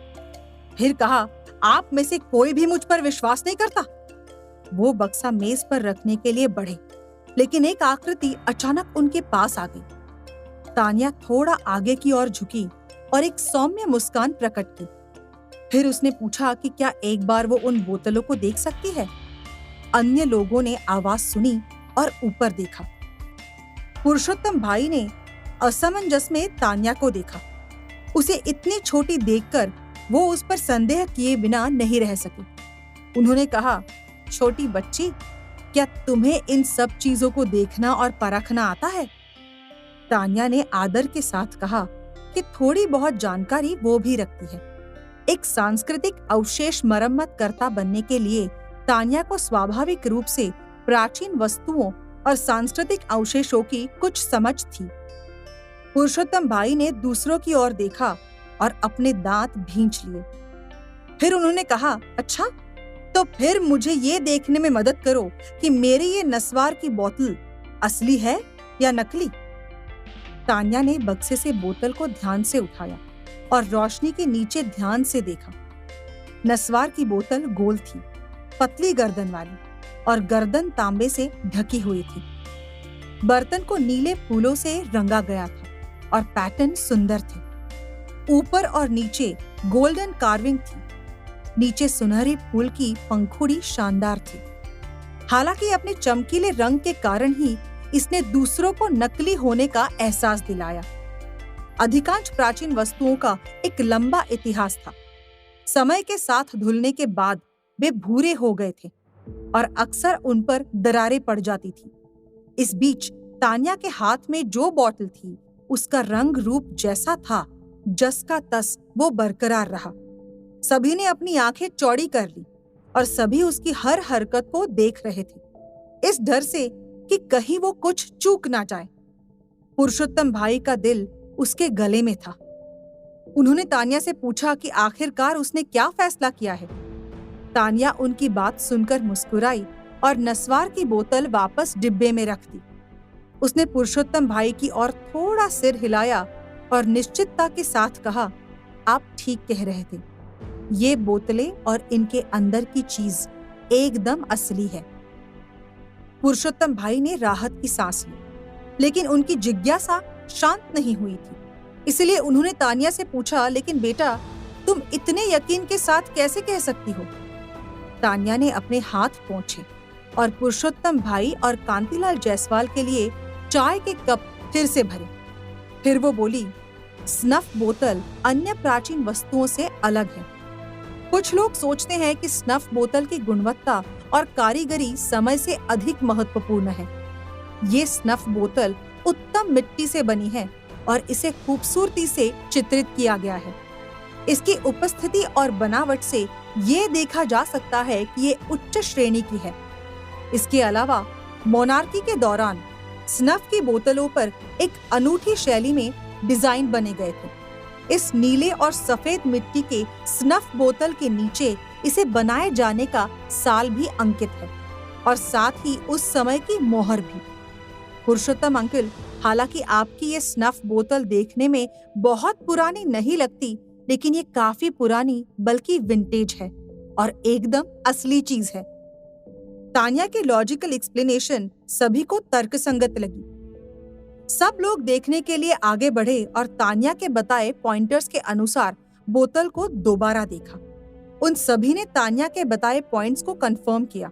फिर कहा, आप में से कोई भी मुझ पर विश्वास नहीं करता? वो बक्सा मेज पर रखने के लिए बढ़े, लेकिन एक आकृति अचानक उनके पास आ गई। तान्या थोड़ा आगे की ओर झुकी और एक सौम्य मुस्कान प्रकट की। फिर उसने पूछा कि क्या एक बार वो उन बोतलों को देख सकती है। अन्य लोगों ने आवाज सुनी और ऊपर देखा। पुरुषोत्तम भाई ने असमंजस में तान्या को देखा। उसे इतनी छोटी देखकर वो उस पर संदेह किए बिना नहीं रह सके। उन्होंने कहा, छोटी बच्ची, क्या तुम्हें इन सब चीजों को देखना और परखना आता है? तान्या ने आदर के साथ कहा कि थोड़ी बहुत जानकारी वो भी रखती है। एक सांस्कृतिक अवशेष मरम्मतकर्ता बनने के लिए तान्या को स्वाभाविक रूप से प्राचीन वस्तुओं और सांस्कृतिक अवशेषों की कुछ समझ थी। पुरुषोत्तम भाई ने दूसरों की ओर देखा और अपने दांत भींच लिए। फिर उन्होंने कहा, अच्छा, तो फिर मुझे ये देखने में मदद करो कि मेरी ये नस्वार की बोतल असली है या नकली। तान्या ने बक्से से बोतल को ध्यान से उठाया और रोशनी के नीचे ध्यान से देखा। नस्वार की बोतल गोल थी, पतली गर्दन वाली, और गर्दन तांबे से ढकी हुई थी। बर्तन को नीले फूलों से रंगा गया था और पैटर्न सुंदर थे। ऊपर और नीचे गोल्डन कार्विंग थी। नीचे सुनहरे फूल की पंखुड़ी शानदार थी। हालांकि अपने चमकीले रंग के कारण ही इसने दूसरों को नकली होने का एहसास दिलाया। अधिकांश प्राचीन वस्तुओं का एक लंबा इतिहास था। समय के साथ धुलने के बाद वे भूरे हो गए थे और अक्सर उन पर दरारें पड़ जाती थी। इस बीच तान्या के हाथ में जो बोतल थी, उसका रंग रूप जैसा था, जस का तस वो बरकरार रहा। सभी ने अपनी आंखें चौड़ी कर ली और सभी उसकी हर हरकत को देख रहे थे, इस डर से कि कहीं वो कुछ चूक ना जाए। पुरुषोत्तम भाई का दिल उसके गले में था। उन्होंने तान्या से पूछा कि आखिरकार उसने क्या फैसला किया है। तान्या उनकी बात सुनकर मुस्कुराई और नस्वार की बोतल वापस डिब्बे में रख दी। उसने पुरुषोत्तम भाई की ओर थोड़ा सिर हिलाया और निश्चितता के साथ कहा, आप ठीक कह रहे थे। ये बोतलें और इनके अंदर की चीज एकदम असली है। पुरुषोत्तम भाई ने राहत की सांस ली, लेकिन उनकी जिज्ञासा शांत नहीं हुई थी। इसलिए उन्होंने तान्या से पूछा, लेकिन बेटा, तुम इतने यकीन के साथ कैसे कह सकती हो? तान्या ने अपने हाथ पोंछे और पुरुषोत्तम भाई और कांतिलाल जायसवाल के लिए चाय के कप फिर से भरे। फिर वो बोली, स्नफ बोतल अन्य प्राचीन वस्तुओं से अलग है। कुछ लोग सोचते हैं कि स्नफ बोतल की गुणवत्ता और कारीगरी समय से अधिक महत्वपूर्ण है। ये स्नफ बोतल उत्तम मिट्टी से बनी है और इसे खूबसूरती से चित्रित किया गया है। इसकी उपस्थिति और बनावट से ये देखा जा सकता है कि ये उच्च श्रेणी की है। इसके अलावा मोनार्की के दौरान स्नफ की बोतलों पर एक अनूठी शैली में डिजाइन बने गए थे। इस नीले और सफेद मिट्टी के स्नफ बोतल के नीचे इसे बनाए जाने का साल भी अंकित है और साथ ही उस समय की मोहर भी। पुरुषोत्तम अंकल, हालांकि आपकी ये स्नफ बोतल देखने में बहुत पुरानी नहीं लगती, लेकिन ये काफी पुरानी बल्कि विंटेज है और एकदम असली चीज है। तान्या के लॉजिकल एक्सप्लेनेशन सभी को तर्कसंगत लगी। सब लोग देखने के लिए आगे बढ़े और तान्या के बताए पॉइंटर्स के अनुसार बोतल को दोबारा देखा। उन सभी ने तान्या के बताए पॉइंट्स को कंफर्म किया।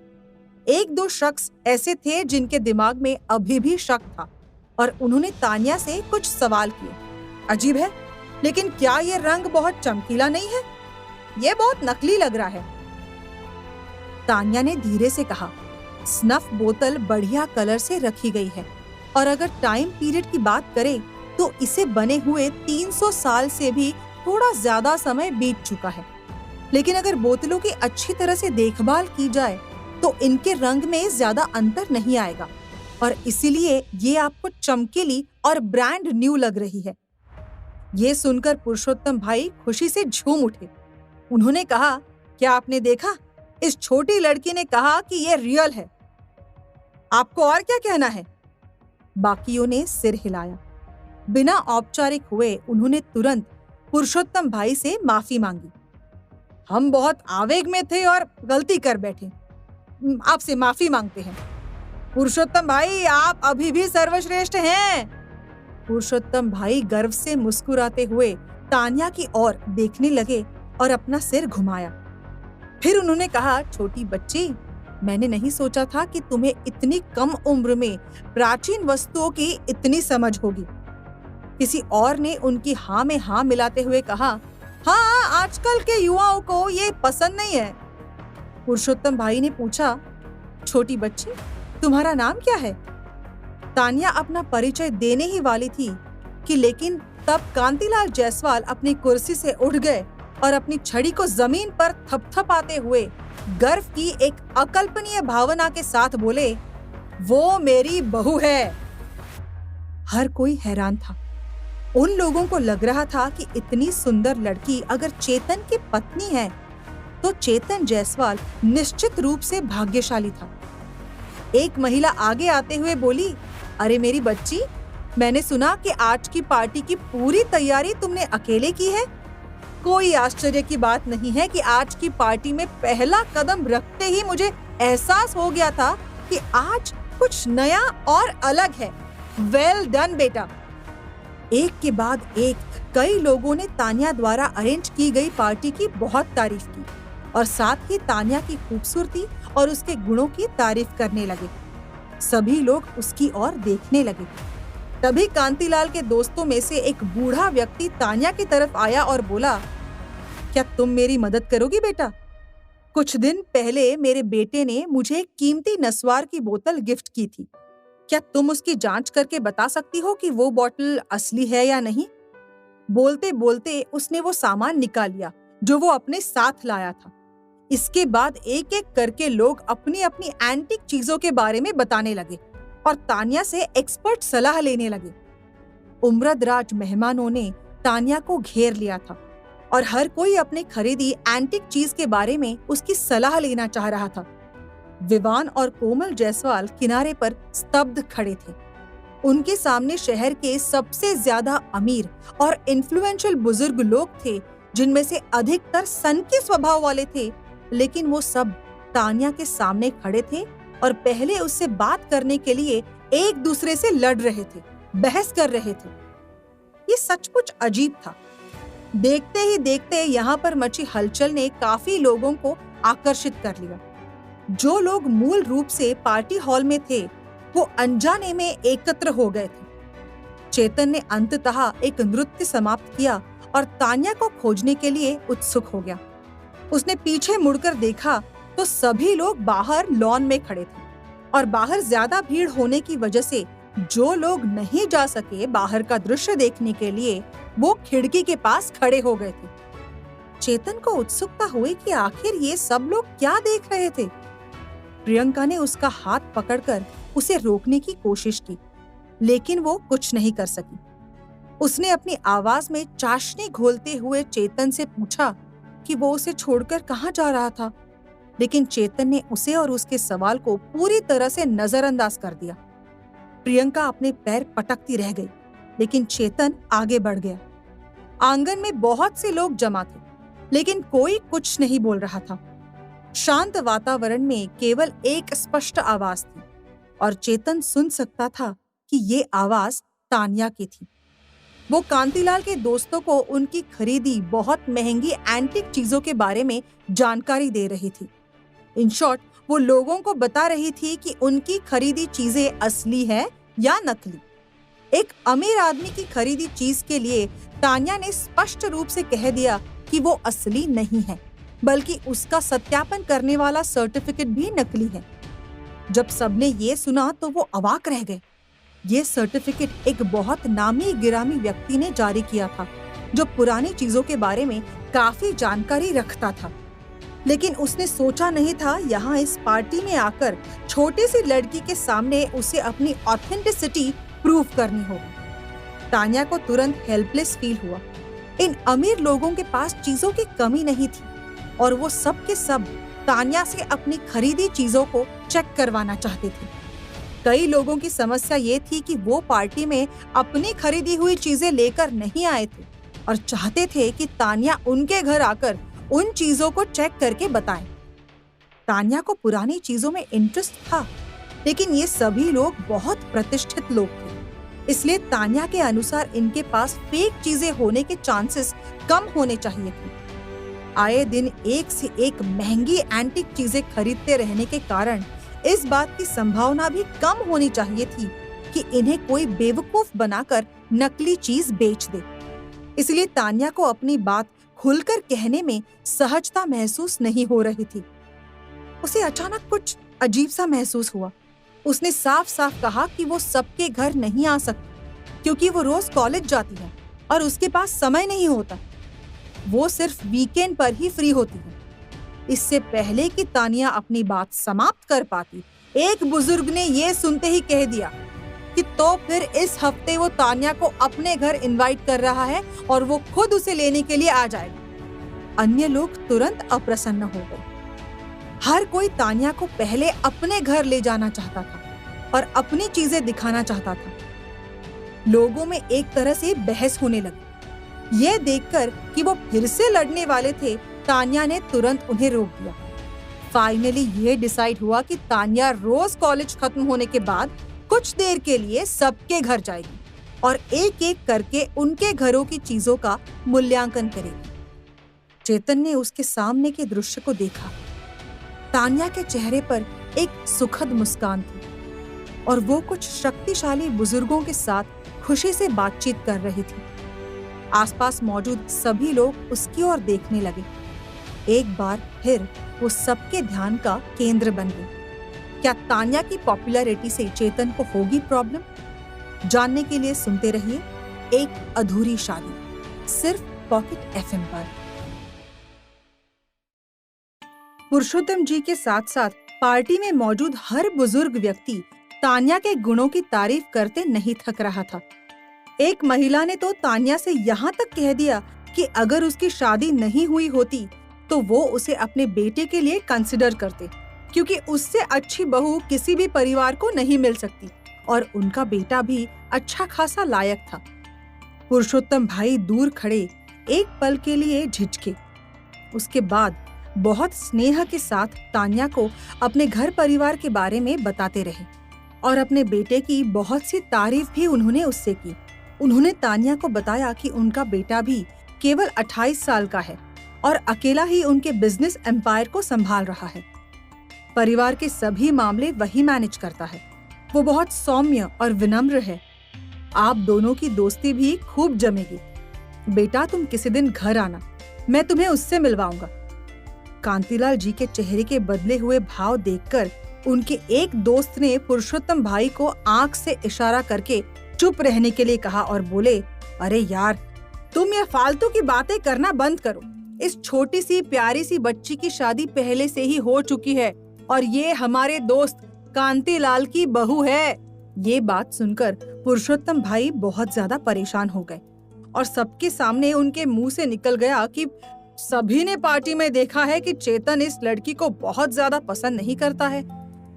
एक दो शख्स ऐसे थे जिनके दिमाग में अभी भी शक था और उन्होंने तान्या से कुछ सवाल किए। अजीब है, लेकिन क्या ये रंग बहुत चमकीला नहीं है? ये बहुत नकली लग रहा है। तान्या ने धीरे से कहा, स्नफ बोतल बढ़िया कलर से रखी गई है और अगर टाइम पीरियड की बात करें तो इसे बने हुए 300 साल से भी थोड़ा ज्यादा समय बीत चुका है। लेकिन अगर बोतलों की अच्छी तरह से देखभाल की जाए तो इनके रंग में ज्यादा अंतर नहीं आएगा और इसीलिए ये आपको चमकीली और ब्रांड न्यू लग रही है। ये सुनकर पुरुषोत्तम भाई खुशी से झूम उठे। उन्होंने कहा, क्या आपने देखा? इस छोटी लड़की ने कहा कि ये रियल है। आपको और क्या कहना है? बाकियों ने सिर हिलाया। बिना औपचारिक हुए उन्होंने तुरंत पुरुषोत्तम भाई से माफी मांगी। हम बहुत आवेग में थे और गलती कर बैठे। आपसे माफी मांगते हैं। पुरुषोत्तम भाई, आप अभी भी सर्वश्रेष्ठ हैं। पुरुषोत्तम भाई गर्व से मुस्कुराते हुए तान्या की ओर देखने लगे और अपना सिर घुमाया। फिर उन्होंने कहा, छोटी बच्ची, मैंने नहीं सोचा था कि तुम्हें इतनी कम उम्र में प्राचीन वस्तुओं की इतनी समझ होगी। किसी और ने उनकी हाँ में हाँ मिलाते हुए कहा, हाँ, आजकल के युवाओं को ये पसंद नहीं है। पुरुषोत्तम भाई ने पूछा, छोटी बच्ची, तुम्हारा नाम क्या है? तान्या अपना परिचय देने ही वाली थी कि लेकिन तब कांतिलाल जायसवाल अपनी कुर्सी से उठ गए और अपनी छड़ी को जमीन पर थपथपाते हुए गर्व की एक अकल्पनीय भावना के साथ बोले, वो मेरी बहू है। हर कोई हैरान था। उन लोगों को लग रहा था कि इतनी सुंदर लड़की अगर चेतन की पत्नी है तो चेतन जायसवाल निश्चित रूप से भाग्यशाली था। एक महिला आगे आते हुए बोली, अरे मेरी बच्ची, मैंने सुना कि आज की पार्टी की पूरी तैयारी तुमने अकेले की है। कोई आश्चर्य की बात नहीं है कि आज की पार्टी में पहला कदम रखते ही मुझे एहसास हो गया था कि आज कुछ नया और अलग है। वेल डन बेटा। एक के बाद एक कई लोगों ने तान्या द्वारा अरेंज की गई पार्टी की बहुत तारीफ की और साथ ही तान्या की खूबसूरती और उसके गुणों की तारीफ करने लगे। सभी लोग उसकी ओर देखने लगे। तभी कांतिलाल के दोस्तों में से एक बूढ़ा व्यक्ति तान्या की तरफ आया और बोला, क्या तुम मेरी मदद करोगी बेटा? कुछ दिन पहले मेरे बेटे ने मुझे एक कीमती नस्वार की बोतल गिफ्ट की थी। क्या तुम उसकी जांच करके बता सकती हो कि वो बोतल असली है या नहीं? बोलते बोलते उसने वो सामान निकाल लिया जो वो अपने साथ लाया था। इसके बाद एक एक करके लोग अपनी अपनी एंटीक चीजों के बारे में बताने लगे और तान्या से एक्सपर्ट सलाह लेने लगे। उम्रदराज मेहमानों ने तान्या को घेर लिया था और हर कोई अपने खरीदी एंटीक चीज के बारे में उसकी सलाह लेना चाह रहा था। विवान और कोमल जायसवाल किनारे पर स्तब्ध खड़े थे। उनके सामने शहर के सबसे ज्यादा अमीर और इन्फ्लुएंशियल बुजुर्ग लोग थे, जिनमें से अधिकतर सनकी स्वभाव वाले थे, लेकिन वो सब तान्या के सामने खड़े थे और पहले उससे बात करने के लिए एक दूसरे से लड़ रहे थे, बहस कर रहे थे। ये सचमुच अजीब था। देखते ही देखते यहाँ पर मची हलचल ने काफी लोगों को आकर्षित कर लिया। जो लोग मूल रूप से पार्टी हॉल में थे, वो अनजाने में एकत्र हो गए थे। चेतन ने अंततः एक नृत्य समाप्त किया और तान्या को खोजने के लिए उत्सुक हो गया। उसने पीछे मुड़कर देखा तो सभी लोग बाहर लॉन में खड़े थे और बाहर ज्यादा भीड़ होने की वजह से जो लोग नहीं जा सके बाहर का दृश्य देखने के लिए, वो खिड़की के पास खड़े हो गए थे। चेतन को उत्सुकता हुई कि आखिर ये सब लोग क्या देख रहे थे। प्रियंका ने उसका हाथ पकड़कर उसे रोकने की कोशिश की, लेकिन वो कुछ नहीं कर सकी। उसने अपनी आवाज में चाशनी घोलते हुए चेतन से पूछा कि वो उसे छोड़कर कहाँ जा रहा था, लेकिन चेतन ने उसे और उसके सवाल को पूरी तरह से नजरअंदाज कर दिया। प्रियंका अपने पैर पटकती रह गई, लेकिन चेतन आगे बढ़ गया। आंगन में बहुत से लोग जमा थे, लेकिन कोई कुछ नहीं बोल रहा था। शांत वातावरण में केवल एक स्पष्ट आवाज थी और चेतन सुन सकता था कि ये आवाज तान्या की थी। वो कांतिलाल के दोस्तों को उनकी खरीदी बहुत महंगी एंटीक चीजों के बारे में जानकारी दे रही थी। इन शॉर्ट, वो लोगों को बता रही थी कि उनकी खरीदी चीजें असली है या नकली। एक अमीर आदमी की खरीदी चीज के लिए तान्या ने स्पष्ट रूप से कह दिया कि वो असली नहीं है, बल्कि उसका सत्यापन करने वाला सर्टिफिकेट भी नकली है। जब सबने ये सुना तो वो अवाक रह गए। ये सर्टिफिकेट एक बहुत नामी गिरामी व्यक्ति ने जारी किया था, जो पुरानी चीजों के बारे में काफी जानकारी रखता था, लेकिन उसने सोचा नहीं था यहाँ इस पार्टी में आकर छोटी सी लड़की के सामने उसे अपनी ऑथेंटिसिटी प्रूव करनी होगी। तान्या को तुरंत हेल्पलेस फील हुआ। इन अमीर लोगों के पास चीजों की कमी नहीं थी और वो सब के सब तान्या से अपनी खरीदी चीजों को चेक करवाना चाहते थे। कई लोगों की समस्या ये थी कि वो पार्टी में अपनी खरीदी हुई चीजें लेकर नहीं आए थे और चाहते थे कि तान्या उनके घर आकर उन चीजों को चेक करके बताए। तान्या को पुरानी चीजों में इंटरेस्ट था, लेकिन ये सभी लोग बहुत प्रतिष्ठित लोग थे, इसलिए तान्या के अनुसार इनके पास फेक चीजें होने के चांसेस कम होने चाहिए थे। आए दिन एक से एक महंगी एंटीक चीजें खरीदते रहने के कारण इस बात की संभावना भी कम होनी चाहिए थी कि इन्हें कोई बेवकूफ बनाकर नकली चीज बेच दे। इसलिए तान्या को अपनी बात खुलकर कहने में सहजता महसूस नहीं हो रही थी। उसे अचानक कुछ अजीब सा महसूस हुआ। उसने साफ साफ कहा कि वो सबके घर नहीं आ सकती क्योंकि वो रोज कॉलेज जाती है और उसके पास समय नहीं होता। वो सिर्फ वीकेंड पर ही फ्री होती है। इससे पहले कि तान्या अपनी बात समाप्त कर पाती, एक बुजुर्ग ने ये सुनते ही कह दिया कि तो फिर इस हफ्ते वो तान्या को अपने घर इनवाइट कर रहा है और वो खुद उसे लेने के लिए आ जाएगा। अन्य लोग तुरंत अप्रसन्न हो गए। हर कोई तान्या को पहले अपने घर ले जाना चाहता था और अपनी चीजें दिखाना चाहता था। लोगों में एक तरह से बहस होने लगी। ये देखकर कि वो फिर से लड़ने वाले थे, तान्या ने तुरंत उन्हें रोक दिया। फाइनली ये डिसाइड हुआ कि तान्या रोज कॉलेज खत्म होने के बाद कुछ देर के लिए सबके घर जाएगी और एक एक करके उनके घरों की चीजों का मूल्यांकन करेगी। चेतन ने उसके सामने के दृश्य को देखा। तान्या के चेहरे पर एक सुखद मुस्कान थी और वो कुछ शक्तिशाली बुजुर्गों के साथ खुशी से बातचीत कर रही थी। आसपास मौजूद सभी लोग उसकी ओर देखने लगे। एक बार फिर वो सबके ध्यान का केंद्र बन गई। क्या तान्या की पॉपुलैरिटी से चेतन को होगी प्रॉब्लम? जानने के लिए सुनते रहिए एक अधूरी शादी, सिर्फ पॉकेट एफएम पर। पुरुषोत्तम जी के साथ साथ पार्टी में मौजूद हर बुजुर्ग व्यक्ति तान्या के गुणों की तारीफ करते नहीं थक रहा था। एक महिला ने तो तान्या से यहाँ तक कह दिया कि अगर उसकी शादी नहीं हुई होती तो वो उसे अपने बेटे के लिए कंसिडर करते, क्योंकि उससे अच्छी बहू किसी भी परिवार को नहीं मिल सकती और उनका बेटा भी अच्छा खासा लायक था। पुरुषोत्तम भाई दूर खड़े एक पल के लिए झिझके। उसके बाद बहुत स्नेह के साथ तान्या को अपने घर परिवार के बारे में बताते रहे और अपने बेटे की बहुत सी तारीफ भी उन्होंने उससे की। उन्होंने तान्या को बताया कि उनका बेटा भी केवल 28 साल का है और अकेला ही उनके बिजनेस एम्पायर को संभाल रहा है। परिवार के सभी मामले वही मैनेज करता है। वो बहुत सौम्य और विनम्र है। आप दोनों की दोस्ती भी खूब जमेगी। बेटा, तुम किसी दिन घर आना, मैं तुम्हें उससे मिलवाऊंगा। कांतिलाल जी के चेहरे के बदले हुए भाव देखकर उनके एक दोस्त ने पुरुषोत्तम भाई को आंख से इशारा करके चुप रहने के लिए कहा और बोले, अरे यार, तुम ये फालतू की बातें करना बंद करो। इस छोटी सी प्यारी सी बच्ची की शादी पहले से ही हो चुकी है और ये हमारे दोस्त कांतिलाल की बहू है। ये बात सुनकर पुरुषोत्तम भाई बहुत ज्यादा परेशान हो गए और सबके सामने उनके मुंह से निकल गया कि सभी ने पार्टी में देखा है कि चेतन इस लड़की को बहुत ज्यादा पसंद नहीं करता है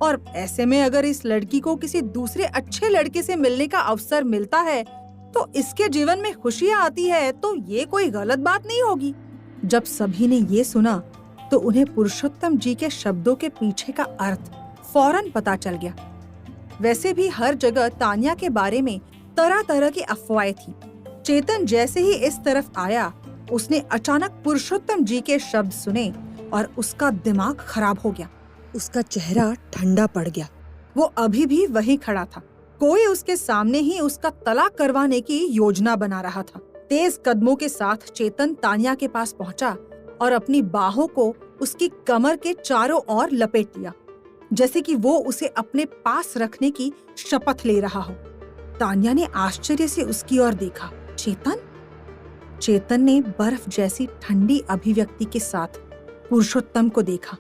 और ऐसे में अगर इस लड़की को किसी दूसरे अच्छे लड़के से मिलने का अवसर मिलता है तो इसके जीवन में खुशियाँ आती है, तो ये कोई गलत बात नहीं होगी। जब सभी ने ये सुना तो उन्हें पुरुषोत्तम जी के शब्दों के पीछे का अर्थ फौरन पता चल गया। वैसे भी हर जगह तान्या के बारे में तरह तरह की अफवाहें थी। चेतन जैसे ही इस तरफ आया, उसने अचानक पुरुषोत्तम जी के शब्द सुने और उसका दिमाग खराब हो गया। उसका चेहरा ठंडा पड़ गया। वो अभी भी वहीं खड़ा था। कोई उसके सामने ही उसका तलाक करवाने की योजना बना रहा था। तेज कदमों के साथ चेतन तान्या के पास पहुंचा और अपनी बाहों को उसकी कमर के चारों ओर लपेट लिया, जैसे कि वो उसे अपने पास रखने की शपथ ले रहा हो। तान्या ने आश्चर्य से उसकी ओर देखा। चेतन? चेतन ने बर्फ जैसी ठंडी अभिव्यक्ति के साथ पुरुषोत्तम को देखा।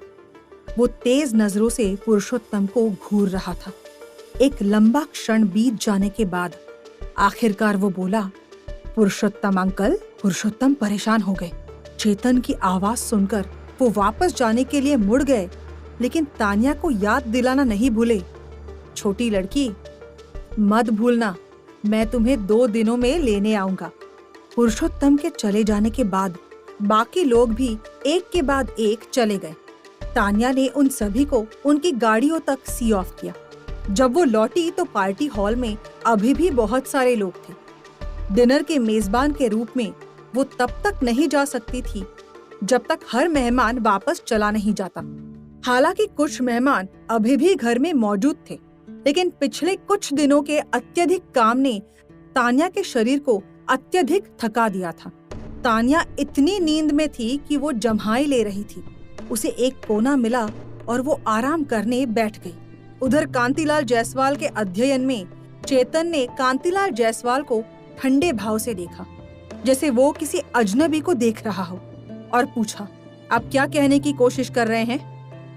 वो तेज नजरों से पुरुषोत्तम को घूर रहा था। एक लंबा क्षण बीत जाने के बाद आखिरकार वो बोला, पुरुषोत्तम अंकल। पुरुषोत्तम परेशान हो गए। चेतन की आवाज सुनकर वो वापस जाने के लिए मुड़ गए, लेकिन तान्या को याद दिलाना नहीं भूले, छोटी लड़की, मत भूलना, मैं तुम्हें 2 दिनों में लेने आऊंगा। पुरुषोत्तम के चले जाने के बाद बाकी लोग भी एक के बाद एक चले गए। तान्या ने उन सभी को उनकी गाड़ियों तक सी ऑफ किया। जब वो लौटी तो पार्टी हॉल में अभी भी बहुत सारे लोग थे। डिनर के मेजबान के रूप में वो तब तक नहीं जा सकती थी जब तक हर मेहमान वापस चला नहीं जाता। हालांकि कुछ मेहमान अभी भी घर में मौजूद थे, लेकिन पिछले कुछ दिनों के अत्यधिक काम ने तान्या के शरीर को अत्यधिक थका दिया था। तान्या इतनी नींद में थी कि वो जम्हाई ले रही थी। उसे एक कोना मिला और वो आराम करने बैठ गई। उधर कांतिलाल जायसवाल के अध्ययन में चेतन ने कांतिलाल जायसवाल को ठंडे भाव से देखा, जैसे वो किसी अजनबी को देख रहा हो, और पूछा, आप क्या कहने की कोशिश कर रहे हैं?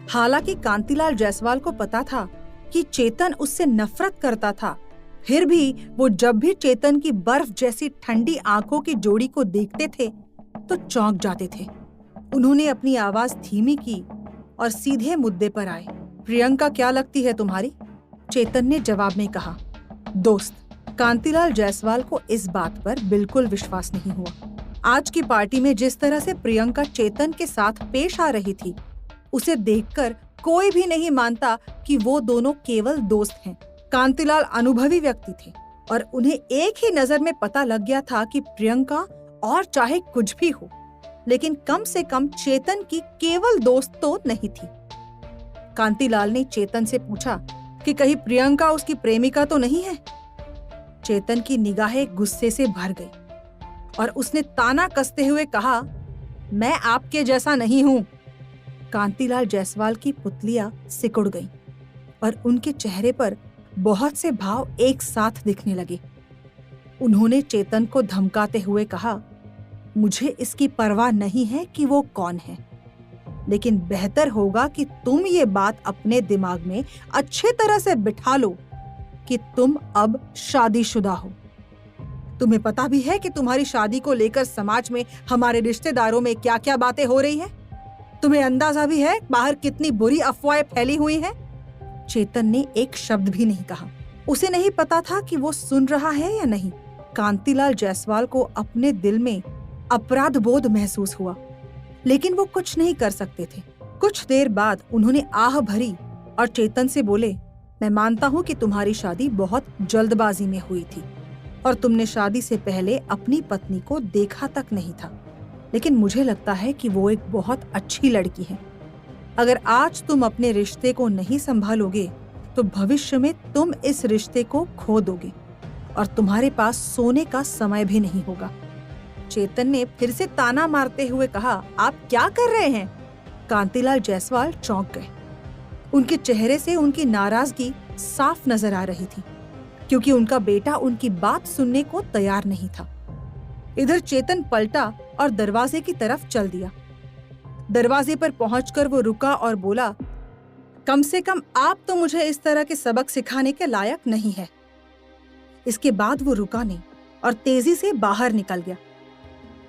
हालांकि कांतिलाल जायसवाल को पता था कि चेतन उससे नफरत करता था, फिर भी वो जब भी चेतन की बर्फ जैसी ठंडी आंखों की जोड़ी को देखते थे तो चौंक जाते थे। उन्होंने अपनी आवाज धीमी की और सीधे मुद्दे पर आए। प्रियंका क्या लगती है तुम्हारी? चेतन ने जवाब में कहा। दोस्त। कांतिलाल जायसवाल को इस बात पर बिल्कुल विश्वास नहीं हुआ। आज की पार्टी में जिस तरह से प्रियंका चेतन के साथ पेश आ रही थी, उसे देखकर कोई भी नहीं मानता कि वो दोनों केवल दोस्त हैं। कांतिलाल अनुभवी व्यक्ति थे और उन्हें एक ही नजर में पता लग गया था कि प्रियंका और चाहे कुछ भी हो, लेकिन कम से कम चेतन की केवल दोस्त तो नहीं थी। कांतिलाल ने चेतन से पूछा कि कहीं प्रियंका उसकी प्रेमिका तो नहीं है? चेतन की निगाहें गुस्से से भर गई और उसने ताना कसते हुए कहा, मैं आपके जैसा नहीं हूं। कांतिलाल जायसवाल की पुतलियां सिकुड़ गईं और उनके चेहरे पर बहुत से भाव एक साथ दिखने लगे। उन्होंने चेतन को धमकाते हुए कहा, मुझे इसकी परवाह नहीं है कि वो कौन है, लेकिन बेहतर होगा कि तुम ये बात अपने दिमाग में अच्छे तरह से बिठा लो कि तुम अब शादीशुदा हो। तुम्हें पता भी है कि तुम्हारी शादी को लेकर समाज में हमारे रिश्तेदारों में क्या क्या बातें हो रही हैं? तुम्हें अंदाजा भी है बाहर कितनी बुरी अफवाहें फैली हुई हैं? चेतन ने एक शब्द भी नहीं कहा। उसे नहीं पता था कि वो सुन रहा है या नहीं। कांतिलाल जायसवाल को अपने दिल में अपराध बोध महसूस हुआ, लेकिन वो कुछ नहीं कर सकते थे। कुछ देर बाद उन्होंने आह भरी और चेतन से बोले, मैं मानता हूँ कि तुम्हारी शादी बहुत जल्दबाजी में हुई थी और तुमने शादी से पहले अपनी पत्नी को देखा तक नहीं था, लेकिन मुझे लगता है कि वो एक बहुत अच्छी लड़की है। अगर आज तुम अपने रिश्ते को नहीं संभालोगे तो भविष्य में तुम इस रिश्ते को खो दोगे और तुम्हारे पास सोने का समय भी नहीं होगा। चेतन ने फिर से ताना मारते हुए कहा, आप क्या कर रहे हैं? कांतिलाल जायसवाल चौंक गए। उनके चेहरे से उनकी नाराजगी साफ नजर आ रही थी, क्योंकि उनका बेटा उनकी बात सुनने को तैयार नहीं था। इधर चेतन पलटा और दरवाजे की तरफ चल दिया। दरवाजे पर पहुंचकर वो रुका और बोला, कम से कम आप तो मुझे इस तरह के सबक सिखाने के लायक नहीं है। इसके बाद वो रुका नहीं और तेजी से बाहर निकल गया।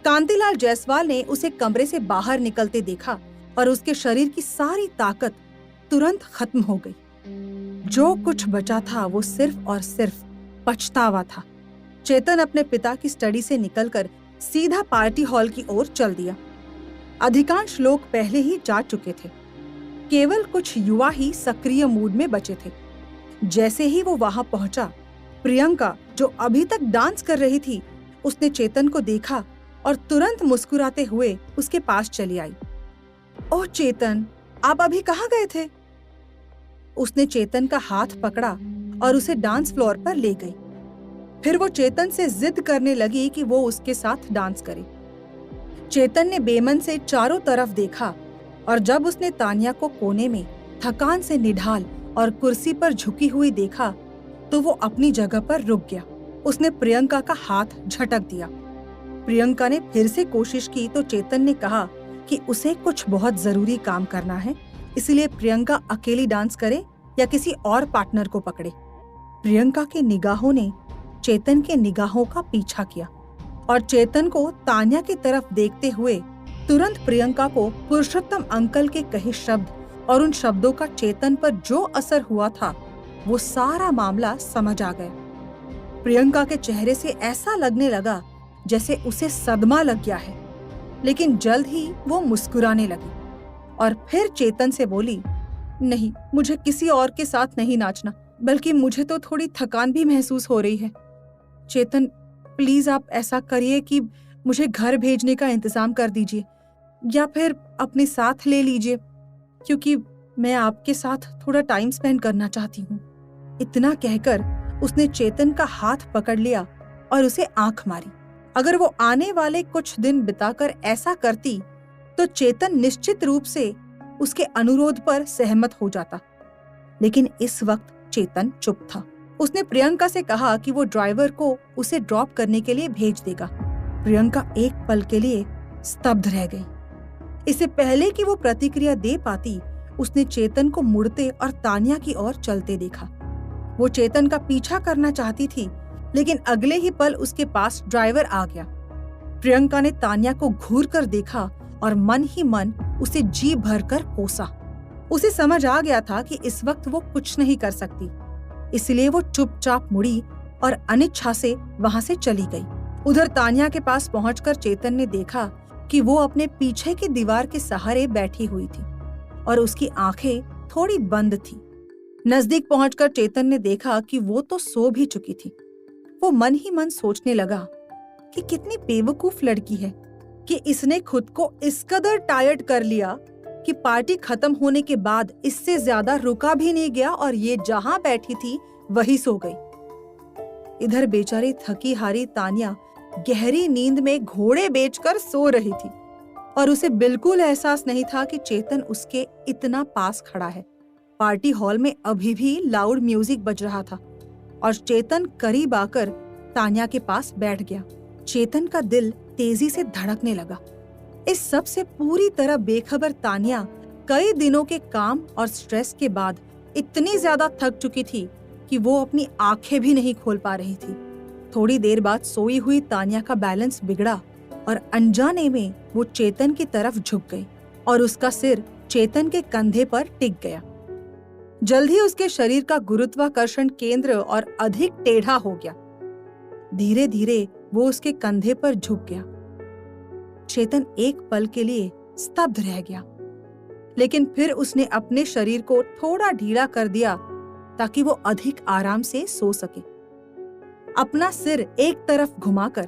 कांतिलाल जायसवाल ने उसे कमरे से बाहर निकलते देखा और उसके शरीर की सारी ताकत तुरंत खत्म हो गई। जो कुछ बचा था वो सिर्फ और सिर्फ पछतावा था। चेतन अपने पिता की स्टडी से निकलकर सीधा पार्टी हॉल की ओर चल दिया। अधिकांश लोग पहले ही जा चुके थे, केवल कुछ युवा ही सक्रिय मूड में बचे थे। जैसे ही वो वहां पहुंचा, प्रियंका, जो अभी तक डांस कर रही थी, उसने चेतन को देखा और तुरंत मुस्कुराते हुए उसके पास चली आई। ओह चेतन, आप अभी कहाँ गए थे? उसने चेतन का हाथ पकड़ा और उसे डांस फ्लोर पर ले गई। फिर वो चेतन से जिद करने लगी कि वो उसके साथ डांस करे। चेतन ने बेमन से चारों तरफ देखा और जब उसने तान्या को कोने में थकान से निढाल और कुर्सी पर झुकी हुई देखा तो वो अपनी जगह पर रुक गया। उसने प्रियंका का हाथ झटक दिया। प्रियंका ने फिर से कोशिश की तो चेतन ने कहा कि उसे कुछ बहुत जरूरी काम करना है, इसलिए प्रियंका अकेली डांस करे या किसी और पार्टनर को पकड़े। प्रियंका की निगाहों ने चेतन के निगाहों का पीछा किया और चेतन को तान्या की तरफ देखते हुए तुरंत प्रियंका को पुरुषोत्तम अंकल के कहे शब्द और उन शब्दों का चेतन पर जो असर हुआ था वो सारा मामला समझ आ गया। प्रियंका के चेहरे से ऐसा लगने लगा जैसे उसे सदमा लग गया है, लेकिन जल्द ही वो मुस्कुराने लगी और फिर चेतन से बोली, नहीं, मुझे किसी और के साथ नहीं नाचना, बल्कि मुझे तो थोड़ी थकान भी महसूस हो रही है। चेतन, प्लीज आप ऐसा करिए कि मुझे घर भेजने का इंतजाम कर दीजिए। या फिर अपने साथ ले लीजिए, क्योंकि मैं आपके साथ थोड़ा टाइम स्पेंड करना चाहती हूँ। इतना कहकर उसने चेतन का हाथ पकड़ लिया और उसे आंख मारी। अगर वो आने वाले कुछ दिन बिताकर ऐसा करती तो चेतन निश्चित रूप से उसके अनुरोध पर सहमत हो जाता। लेकिन इस वक्त चेतन चुप था। उसने प्रियंका से कहा कि वो ड्राइवर को उसे ड्रॉप करने के लिए भेज देगा। प्रियंका एक पल के लिए स्तब्ध रह गई। इससे पहले कि वो प्रतिक्रिया दे पाती, उसने चेतन को मुड़ते और तानिया की ओर चलते देखा। वो चेतन का पीछा करना चाहती थी, लेकिन अगले ही पल उसके पास ड्राइवर आ गया। प्रियंका ने तानिया को घूर कर देखा और मन ही मन उसे जी भरकर कोसा। उसे समझ आ गया था कि इस वक्त वो कुछ नहीं कर सकती, इसलिए वो चुपचाप मुड़ी और अनिच्छा से वहां से चली गई। उधर तानिया के पास पहुंचकर चेतन ने देखा कि वो अपने पीछे की दीवार के सहारे बैठी हुई थी और उसकी आंखें थोड़ी बंद थी। नजदीक पहुंचकर चेतन ने देखा कि वो तो सो भी चुकी थी। वो मन ही मन सोचने लगा कि कितनी बेवकूफ लड़की है कि इसने खुद को इस कदर टायर्ड कर लिया कि पार्टी खत्म होने के बाद इससे ज्यादा रुका भी नहीं गया और ये जहां बैठी थी वही सो गई। इधर बेचारी थकी हारी तानिया गहरी नींद में घोड़े बेचकर सो रही थी और उसे बिल्कुल एहसास नहीं था कि चेतन उसके इतना पास खड़ा है। पार्टी हॉल में अभी भी लाउड म्यूजिक बज रहा था और चेतन करीब आकर तानिया के पास बैठ गया। चेतन का दिल तेजी से धड़कने लगा। इस सब से पूरी तरह बेखबर तानिया कई दिनों के काम और स्ट्रेस के बाद इतनी ज्यादा थक चुकी थी कि वो अपनी आंखें भी नहीं खोल पा रही थी। थोड़ी देर बाद सोई हुई तानिया का बैलेंस बिगड़ा और अनजाने में वो चेतन की तरफ झुक गई और उसका सिर चेतन के कंधे पर टिक गया। जल्द ही उसके शरीर का गुरुत्वाकर्षण केंद्र और अधिक टेढ़ा हो गया। धीरे धीरे वो उसके कंधे पर झुक गया। चेतन एक पल के लिए स्तब्ध रह गया, लेकिन फिर उसने अपने शरीर को थोड़ा ढीला कर दिया ताकि वो अधिक आराम से सो सके। अपना सिर एक तरफ घुमाकर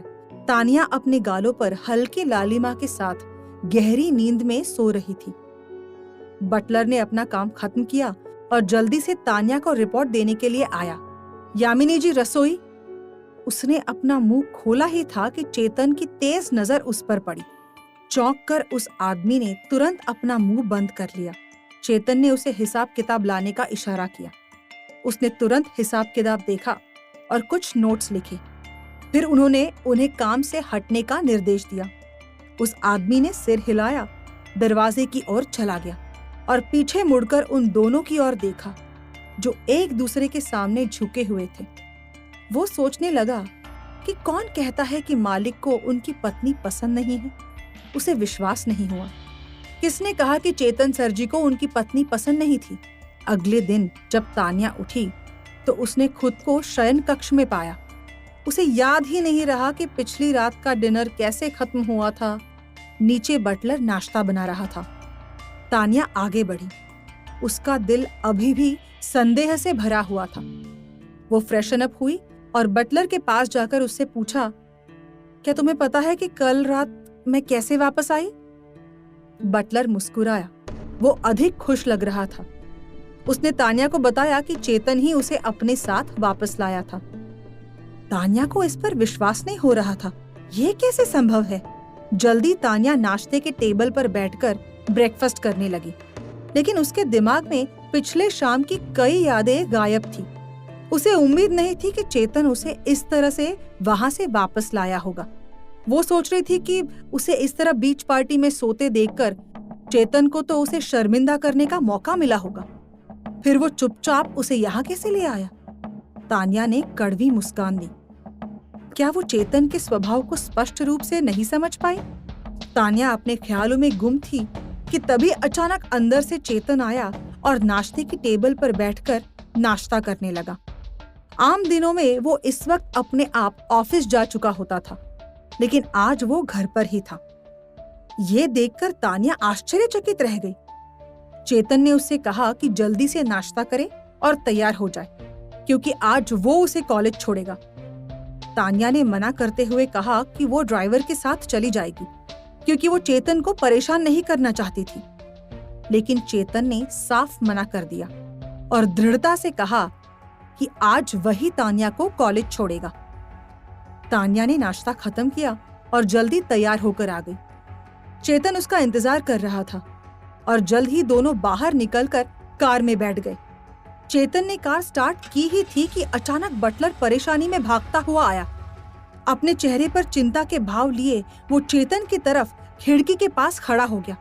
तानिया अपने गालों पर हल्की लालिमा के साथ गहरी नींद में सो रही थी। बटलर ने अपना काम खत्म किया और जल्दी से तानिया को रिपोर्ट देने के लिए आया। यामिनी जी, रसोई। उसने अपना मुंह खोला ही था कि चेतन की तेज नजर उस पर पड़ी। चौंक कर उस आदमी ने तुरंत अपना मुंह बंद कर लिया। चेतन ने उसे हिसाब किताब लाने का इशारा किया। उसने तुरंत हिसाब किताब देखा और कुछ नोट्स लिखे। फिर उन्होंने उन्हें काम से हटने का निर्देश दिया। उस आदमी ने सिर हिलाया, दरवाजे की ओर चला गया और पीछे मुड़कर उन दोनों की ओर देखा जो एक दूसरे के सामने झुके हुए थे। वो सोचने लगा कि कौन कहता है कि मालिक को उनकी पत्नी पसंद नहीं है। उसे विश्वास नहीं हुआ। किसने कहा कि चेतन सर जी को उनकी पत्नी पसंद नहीं थी। अगले दिन जब तानिया उठी तो उसने खुद को शयन कक्ष में पाया। उसे याद ही नहीं रहा कि पिछली रात का डिनर कैसे खत्म हुआ था। नीचे बटलर नाश्ता बना रहा था। तानिया आगे बढ़ी। उसका दिल अभी भी संदेह से भरा हुआ था। वो फ्रेशन अप हुई और बटलर के पास जाकर उससे पूछा, क्या तुम्हें पता है कि कल रात मैं कैसे वापस आई? बटलर मुस्कुराया। वो अधिक खुश लग रहा था। उसने तानिया को बताया कि चेतन ही उसे अपने साथ वापस लाया था। तानिया को इस पर विश्वास नहीं हो रहा था। ये कैसे संभव है? जल्दी तानिया नाश्ते के टेबल पर बैठकर ब्रेकफास्ट करने लगी, लेकिन उसके दिमाग में पिछले शाम की कई यादें गायब थी। उसे उम्मीद नहीं थी कि चेतन उसे इस तरह से वहां से वापस लाया होगा। वो सोच रही थी कि उसे इस तरह बीच पार्टी में सोते देखकर चेतन को तो उसे शर्मिंदा करने का मौका मिला होगा। फिर वो चुपचाप उसे यहाँ कैसे ले आया? तानिया ने कड़वी मुस्कान दी। क्या वो चेतन के स्वभाव को स्पष्ट रूप से नहीं समझ पाई? तानिया अपने ख्यालों में गुम थी कि तभी अचानक अंदर से चेतन आया और नाश्ते की टेबल पर बैठकर नाश्ता करने लगा। आम दिनों में वो इस वक्त अपने आप ऑफिस जा चुका होता था, लेकिन आज वो घर पर ही था। ये देखकर तानिया आश्चर्यचकित रह गई। चेतन ने उससे कहा कि जल्दी से नाश्ता करे और तैयार हो जाए, क्योंकि आज वो उसे कॉलेज छोड़ेगा। तानिया ने मना करते हुए कहा कि वो ड्राइवर के साथ चली जाएगी। क्योंकि वो चेतन को परेशान नहीं करना चाहती थी। लेकिन चेतन ने साफ मना कर दिया और दृढ़ता से कहा कि आज वही तान्या को कॉलेज छोड़ेगा। तान्या ने नाश्ता खत्म किया और जल्दी तैयार होकर आ गई। चेतन उसका इंतजार कर रहा था और जल्द ही दोनों बाहर निकलकर कार में बैठ गए। चेतन ने कार स्टार्ट की ही थी कि अचानक बटलर परेशानी में भागता हुआ आया। अपने चेहरे पर चिंता के भाव लिए वो चेतन की तरफ खिड़की के पास खड़ा हो गया।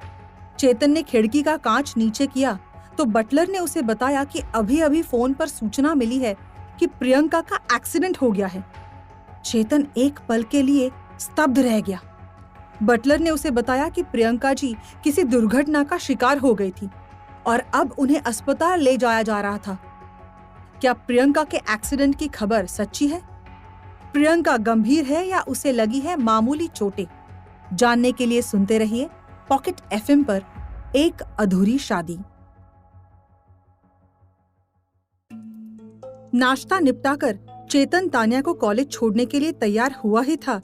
चेतन ने खिड़की का कांच नीचे किया तो बटलर ने उसे बताया कि अभी-अभी फोन पर सूचना मिली है कि प्रियंका का एक्सीडेंट हो गया है। चेतन एक पल के लिए स्तब्ध रह गया। बटलर ने उसे बताया कि प्रियंका जी किसी दुर्घटना का शिकार हो गई थी और अब उन्हें अस्पताल ले जाया जा रहा था। क्या प्रियंका के एक्सीडेंट की खबर सच्ची है? प्रियंका गंभीर है या उसे लगी है मामूली चोटें? जानने के लिए सुनते रहिए पॉकेट एफएम पर एक अधूरी शादी। नाश्ता निपटाकर चेतन तान्या को कॉलेज छोड़ने के लिए तैयार हुआ ही था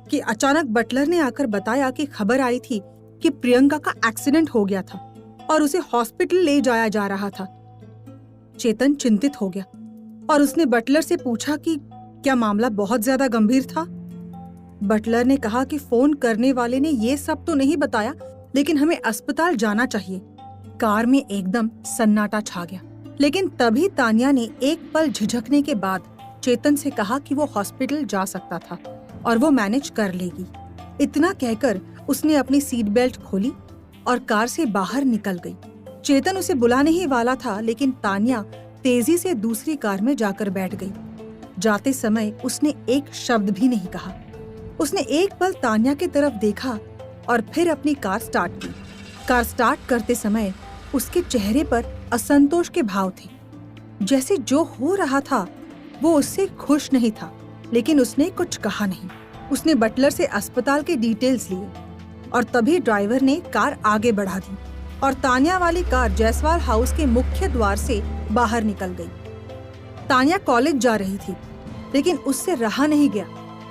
कि अचानक बटलर ने आकर बताया कि खबर आई थी कि प्रियंका का एक्सीडेंट हो गया था और उसे हॉस्पिटल ले जाया जा रहा था। चेतन चिंतित हो गया और उसने बटलर से पूछा कि क्या मामला बहुत ज्यादा गंभीर था। बटलर ने कहा कि फोन करने वाले ने ये सब तो नहीं बताया, लेकिन हमें अस्पताल जाना चाहिए। कार में एकदम सन्नाटा छा गया, लेकिन तभी तान्या ने एक पल झिझकने के बाद चेतन से कहा कि वो हॉस्पिटल जा सकता था और वो मैनेज कर लेगी। इतना कहकर उसने अपनी सीट बेल्ट खोली और कार से बाहर निकल गई। चेतन उसे बुलाने ही वाला था, लेकिन तान्या तेजी से दूसरी कार में जाकर बैठ गई। जाते समय उसने एक शब्द भी नहीं कहा। उसने एक पल तान्या की तरफ देखा और फिर अपनी कार स्टार्ट की। कार स्टार्ट करते समय उसके चेहरे पर असंतोष के भाव थे, जैसे जो हो रहा था वो उससे खुश नहीं था। लेकिन उसने कुछ कहा नहीं। उसने बटलर से अस्पताल के डिटेल्स लिए और तभी ड्राइवर ने कार आगे बढ़ा दी और तान्या वाली कार जायसवाल हाउस के मुख्य द्वार से बाहर निकल गई। तान्या कॉलेज जा रही थी, लेकिन उससे रहा नहीं गया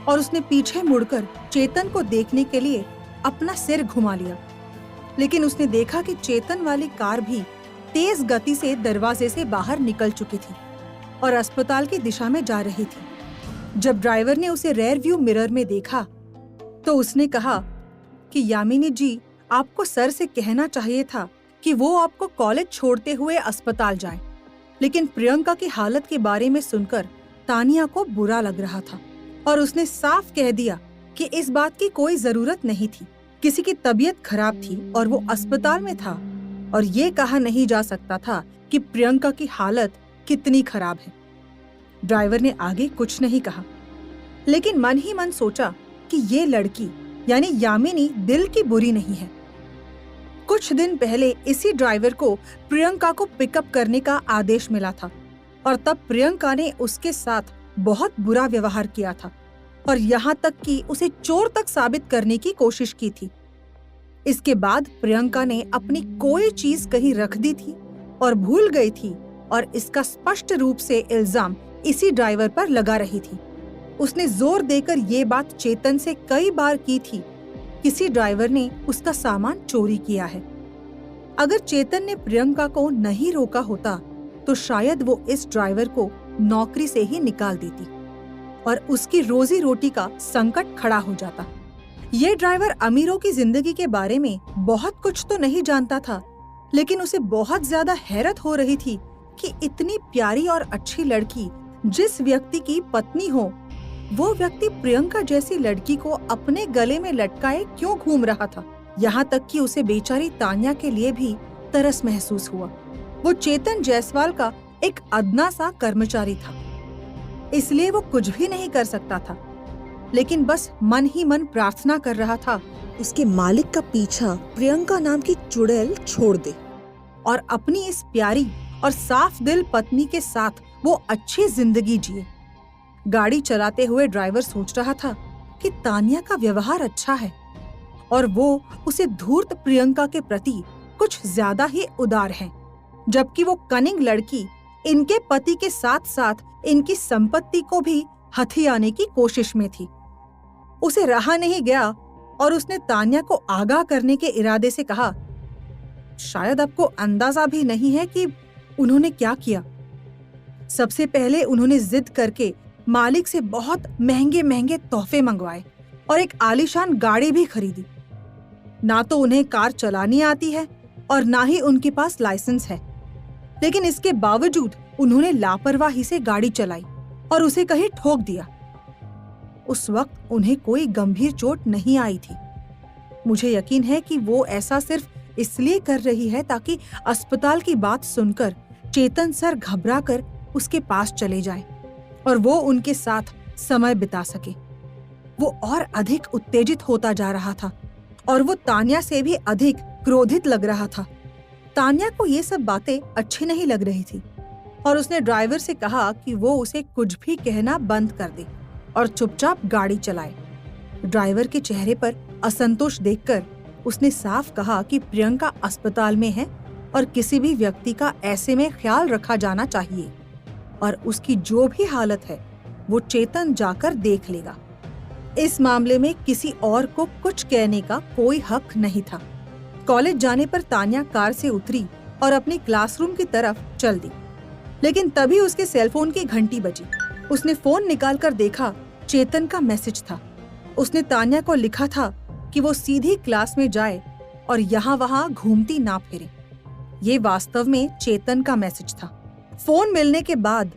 और उसने पीछे मुड़कर चेतन को देखने के लिए अपना सिर घुमा लिया। लेकिन उसने देखा कि चेतन वाली कार भी तेज गति से दरवाजे से बाहर निकल चुकी थी और अस्पताल की दिशा में जा रही थी। जब ड्राइवर ने उसे रेयर व्यू मिरर में देखा तो उसने कहा कि यामिनी जी, आपको सर से कहना चाहिए था कि वो आपको कॉलेज छोड़ते हुए अस्पताल जाए। लेकिन प्रियंका की हालत के बारे में सुनकर तानिया को बुरा लग रहा था और उसने साफ कह दिया कि इस बात की कोई जरूरत नहीं थी। किसी की तबीयत खराब थी और वो अस्पताल में था और ये कहा नहीं जा सकता था कि प्रियंका की हालत कितनी खराब है। ड्राइवर ने आगे कुछ नहीं कहा, लेकिन मन ही मन सोचा कि ये लड़की यानी यामिनी दिल की बुरी नहीं है। कुछ दिन पहले इसी ड्राइवर को प्रियंका को पिकअप करने का आदेश मिला था और तब प्रियंका ने उसके साथ बहुत बुरा व्यवहार किया था और यहाँ तक कि उसे चोर तक साबित करने की कोशिश की थी। इसके बाद प्रियंका ने अपनी कोई चीज कहीं रख दी थी और भूल गई थी और इसका स्पष्ट रूप से इल्जाम इसी ड्राइवर पर लगा रही थी। उसने जोर देकर ये बात चेतन से कई बार की थी, किसी ड्राइवर ने उसका सामान चोरी किया है। अगर चेतन ने प्रियंका को नहीं रोका होता तो शायद वो इस ड्राइवर को नौकरी से ही निकाल देती और उसकी रोजी रोटी का संकट खड़ा हो जाता। ये ड्राइवर अमीरों की जिंदगी के बारे में बहुत कुछ तो नहीं जानता था, लेकिन उसे बहुत ज्यादा हैरत हो रही थी कि इतनी प्यारी और अच्छी लड़की जिस व्यक्ति की पत्नी हो, वो व्यक्ति प्रियंका जैसी लड़की को अपने गले में लटकाए क्यों घूम रहा था। यहाँ तक कि उसे बेचारी तान्या के लिए भी तरस महसूस हुआ। वो चेतन जायसवाल का एक अदना सा कर्मचारी था, इसलिए वो कुछ भी नहीं कर सकता था, लेकिन बस मन ही मन प्रार्थना कर रहा था उसके मालिक का पीछा प्रियंका नाम की चुड़ैल छोड़ दे और अपनी इस प्यारी और साफ दिल पत्नी के साथ वो अच्छी जिंदगी जिए। गाड़ी चलाते हुए ड्राइवर सोच रहा था कि तान्या का व्यवहार अच्छा है और वो उसे धूर्त प्रियंका के प्रति कुछ ज्यादा ही उदार है, जबकि वो कनिंग लड़की इनके पति के साथ साथ इनकी संपत्ति को भी हथियाने की कोशिश में थी। उसे रहा नहीं गया और उसने तान्या को आगाह करने के इरादे से कहा, शायद आपको अंदाजा भी नहीं है कि उन्होंने क्या किया। सबसे पहले उन्होंने जिद करके मालिक से बहुत महंगे महंगे तोहफे मंगवाए और एक आलीशान गाड़ी भी खरीदी। ना तो उन्हें कार चलानी आती है और ना ही उनके पास लाइसेंस है, लेकिन इसके बावजूद उन्होंने लापरवाही से गाड़ी चलाई और उसे कहीं ठोक दिया। उस वक्त उन्हें कोई गंभीर चोट नहीं आई थी। मुझे यकीन है कि वो ऐसा सिर्फ इसलिए कर रही है ताकि अस्पताल की बात सुनकर चेतन सर घबराकर उसके पास चले जाए और वो उनके साथ समय बिता सके। वो और अधिक उत्तेजित होता जा रहा था और वो तान्या से भी अधिक क्रोधित लग रहा था। तान्या को ये सब बातें अच्छी नहीं लग रही थी और उसने ड्राइवर से कहा कि वो उसे कुछ भी कहना बंद कर दे और चुपचाप गाड़ी चलाए। ड्राइवर के चेहरे पर असंतोष देखकर उसने साफ कहा कि प्रियंका अस्पताल में है और किसी भी व्यक्ति का ऐसे में ख्याल रखा जाना चाहिए और उसकी जो भी हालत है वो चेतन जाकर देख लेगा। इस मामले में किसी और को कुछ कहने का कोई हक नहीं था। कॉलेज जाने पर तान्या कार से उतरी और अपनी क्लासरूम की तरफ चल दी, लेकिन तभी उसके सेलफोन की घंटी बजी। उसने फोन निकालकर देखा, चेतन का मैसेज था। उसने तान्या को लिखा था कि वो सीधी क्लास में जाए और यहाँ वहाँ घूमती ना फिरे। ये वास्तव में चेतन का मैसेज था। फोन मिलने के बाद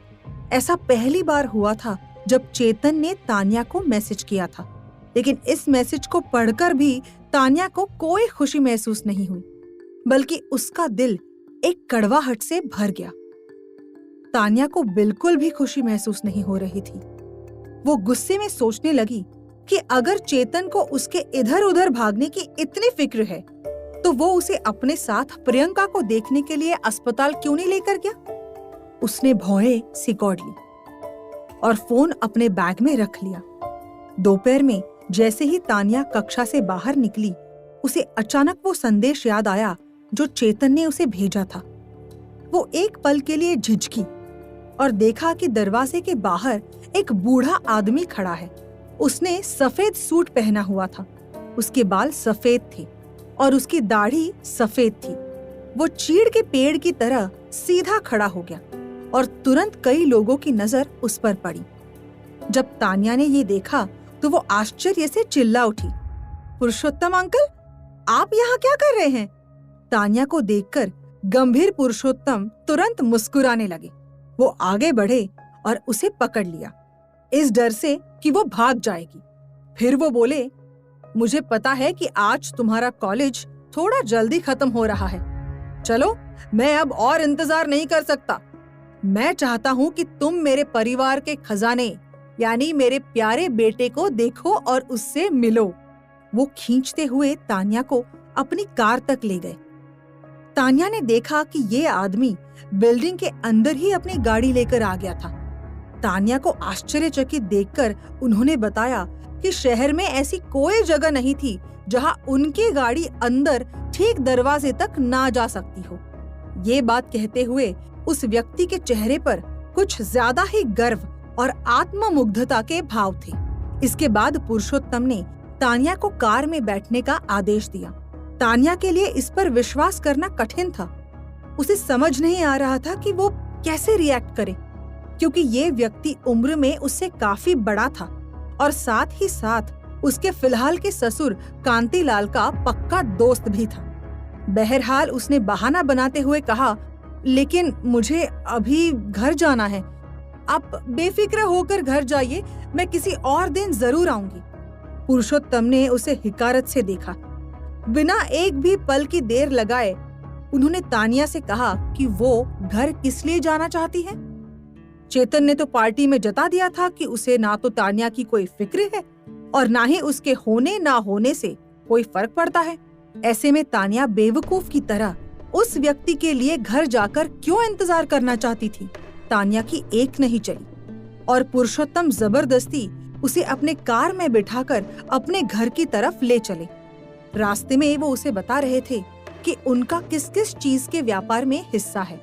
ऐसा पहली बार हुआ था जब चेतन ने तान्या को मैसेज किया था, लेकिन इस मैसेज को पढ़कर भी तान्या को कोई खुशी महसूस नहीं हुई, बल्कि उसका दिल एक कड़वाहट से भर गया। तान्या को बिल्कुल भी खुशी महसूस नहीं हो रही थी। वो गुस्से में सोचने लगी कि अगर चेतन को उसके इधर उधर भागने की इतनी फिक्र है तो वो उसे अपने साथ प्रियंका को देखने के लिए अस्पताल क्यों नहीं लेकर गया। उसने भौहें सिकोड़ ली और फोन अपने बैग में रख लिया। दोपहर में जैसे ही तान्या कक्षा से बाहर निकली, उसे अचानक वो संदेश याद आया जो चेतन ने उसे भेजा था। वो एक पल के लिए झिझकी और देखा कि दरवाजे के बाहर एक बूढ़ा आदमी खड़ा है। उसने सफेद सूट पहना हुआ था, उसके बाल सफेद थे और उसकी दाढ़ी सफेद थी। वो चीड़ के पेड़ की तरह सीधा खड़ा हो गया और तुरंत कई लोगों की नजर उस पर पड़ी। जब तान्या ने ये देखा तो वो आश्चर्य से चिल्ला उठी, पुरुषोत्तम अंकल, आप यहाँ क्या कर रहे हैं? तान्या को देखकर गंभीर पुरुषोत्तम तुरंत मुस्कुराने लगे। वो आगे बढ़े और उसे पकड़ लिया, इस डर से कि वो भाग जाएगी। फिर वो बोले, मुझे पता है कि आज तुम्हारा कॉलेज थोड़ा जल्दी खत्म हो रहा है। चलो, मैं अब और इंतजार नहीं कर सकता। मैं चाहता हूँ कि तुम मेरे परिवार के खजाने यानी मेरे प्यारे बेटे को देखो और उससे मिलो। वो खींचते हुए तान्या को अपनी कार तक ले गए। तान्या ने देखा कि ये आदमी बिल्डिंग के अंदर ही अपनी गाड़ी लेकर आ गया था। तान्या को आश्चर्यचकित देखकर उन्होंने बताया कि शहर में ऐसी कोई जगह नहीं थी जहां उनकी गाड़ी अंदर ठीक दरवाजे तक ना जा सकती हो। ये बात कहते हुए उस व्यक्ति के चेहरे पर कुछ ज्यादा ही गर्व और आत्ममुग्धता के भाव थे। इसके बाद पुरुषोत्तम ने तान्या को कार में बैठने का आदेश दिया। तान्या के लिए इस पर विश्वास करना कठिन था। उसे समझ नहीं आ रहा था कि वो कैसे रिएक्ट करे, क्योंकि ये व्यक्ति उम्र में उससे काफी बड़ा था और साथ ही साथ उसके फिलहाल के ससुर कांतिलाल का पक्का दोस्त भी था। बहरहाल उसने बहाना बनाते हुए कहा, लेकिन मुझे अभी घर जाना है। आप बेफिक्र होकर घर जाइए, मैं किसी और दिन जरूर आऊंगी। पुरुषोत्तम ने उसे हिकारत से देखा। बिना एक भी पल की देर लगाए उन्होंने तान्या से कहा कि वो घर किस लिए जाना चाहती है। चेतन ने तो पार्टी में जता दिया था कि उसे ना तो तान्या की कोई फिक्र है और ना ही उसके होने ना होने से कोई फर्क पड़ता है। ऐसे में तान्या बेवकूफ की तरह उस व्यक्ति के लिए घर जाकर क्यों इंतजार करना चाहती थी। तान्या की एक नहीं चली और पुरुषोत्तम जबरदस्ती उसे अपने कार में बिठाकर अपने घर की तरफ ले चले। रास्ते में वो उसे बता रहे थे कि उनका किस किस चीज के व्यापार में हिस्सा है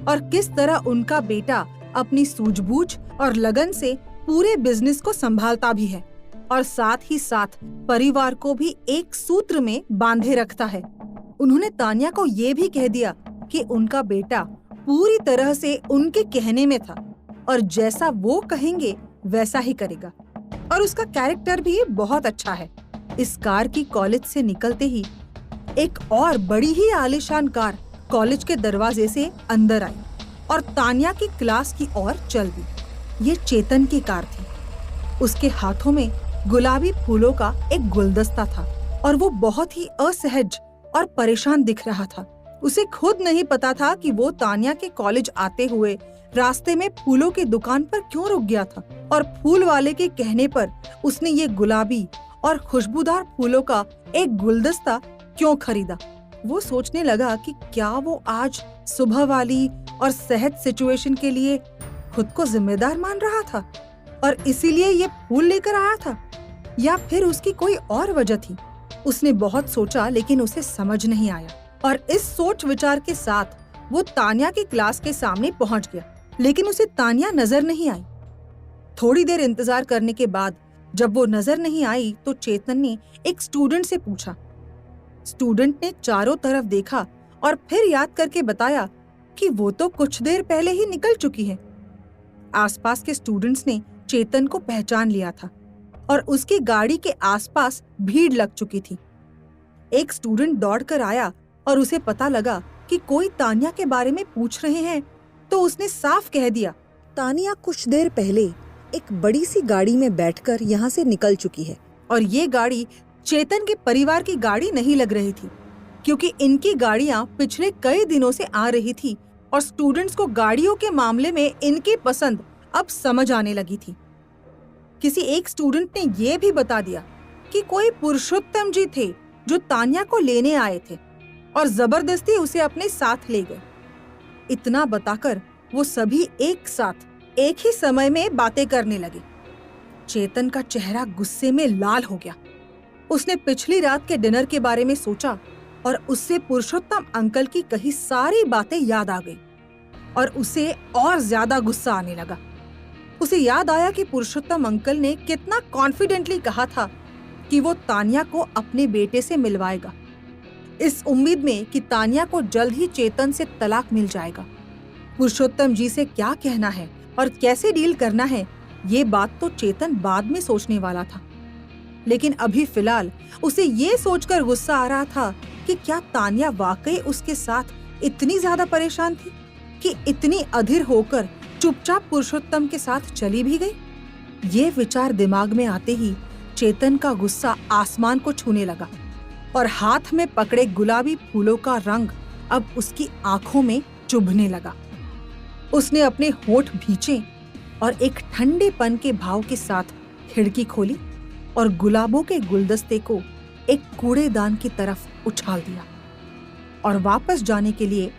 और किस तरह उनका बेटा अपनी सूझबूझ और लगन से पूरे बिजनेस को संभालता भी है। और साथ ही साथ परिवार को भी एक सूत्र में बांधे रखता है। उन्होंने तान्या को ये भी कह दिया कि उनका बेटा पूरी तरह से उनके कहने में था और जैसा वो कहेंगे वैसा ही करेगा, और उसका कैरेक्टर भी बहुत अच्छा है। इस कार की कॉलेज से निकलते ही एक और बड़ी ही आलीशान कार कॉलेज के दरवाजे से अंदर आई और तान्या की क्लास की ओर चल दी। ये चेतन की कार थी। उसके हाथों में गुलाबी फूलों का एक गुलदस्ता था और वो बहुत ही असहज और परेशान दिख रहा था। उसे खुद नहीं पता था कि वो तान्या के कॉलेज आते हुए रास्ते में फूलों की दुकान पर क्यों रुक गया था और फूल वाले के कहने पर उसने ये गुलाबी और खुशबूदार फूलों का एक गुलदस्ता क्यों खरीदा। वो सोचने लगा कि क्या वो आज सुबह वाली और सहज सिचुएशन के लिए खुद को जिम्मेदार मान रहा था और इसीलिए ये फूल लेकर आया था, या फिर उसकी कोई और वजह थी। उसने बहुत सोचा लेकिन उसे समझ नहीं आया और इस सोच विचार के साथ वो तान्या की क्लास के सामने पहुंच गया, लेकिन उसे तान्या नजर नहीं आई। थोड़ी देर इंतजार करने के बाद जब वो नजर नहीं आई तो चेतन ने एक स्टूडेंट से पूछा। स्टूडेंट ने चारों तरफ देखा और फिर याद करके बताया कि वो तो कुछ देर पहले ही निकल चुकी है। आसपास के स्टूडेंट्स ने चेतन को पहचान लिया था और उसकी गाड़ी के आसपास भीड़ लग चुकी थी। एक स्टूडेंट दौड़कर आया और उसे पता लगा कि कोई तान्या के बारे में पूछ रहे हैं, तो उसने साफ कह दिया, तान्या कुछ देर पहले एक बड़ी सी गाड़ी में बैठकर यहाँ से निकल चुकी है। और ये गाड़ी चेतन के परिवार की गाड़ी नहीं लग रही थी, क्योंकि इनकी गाड़ियां पिछले कई दिनों से आ रही थी और स्टूडेंट्स को गाड़ियों के मामले में इनकी पसंद अब समझ आने लगी थी। किसी एक स्टूडेंट ने ये भी बता दिया कि कोई पुरुषोत्तम जी थे जो तान्या को लेने आए थे और जबरदस्ती उसे अपने साथ ले गए। इतना बताकर वो सभी एक साथ एक ही समय में बातें करने लगे। चेतन का चेहरा गुस्से में लाल हो गया। उसने पिछली रात के डिनर के बारे में सोचा और उससे पुरुषोत्तम अंकल की कही सारी बातें याद आ गई और उसे और ज्यादा गुस्सा आने लगा। उसे याद आया कि पुरुषोत्तम अंकल ने कितना कॉन्फिडेंटली कहा था कि वो तान्या को अपने बेटे से मिलवाएगा, इस उम्मीद में कि तान्या को जल्द ही चेतन से तलाक मिल जाएगा। पुरुषोत्तम जी से क्या कहना है और कैसे डील करना है, ये बात तो चेतन बाद में सोचने वाला था, लेकिन अभी फिलहाल उसे ये सोचकर गुस्सा आ रहा था कि क्या तान्या वाकई उसके साथ इतनी ज्यादा परेशान थी कि इतनी अधीर होकर चुपचाप पुरुषोत्तम के साथ चली भी गई। ये विचार दिमाग में आते ही चेतन का गुस्सा आसमान को छूने लगा और हाथ में पकड़े गुलाबी फूलों का रंग अब उसकी आंखों में चुभने लगा। उसने अपने होंठ भींचे और एक ठंडेपन के भाव के साथ खिड़की खोली और गुलाबों के गुलदस्ते को एक कूड़ेदान की तरफ उछाल दिया और वापस जाने के लिए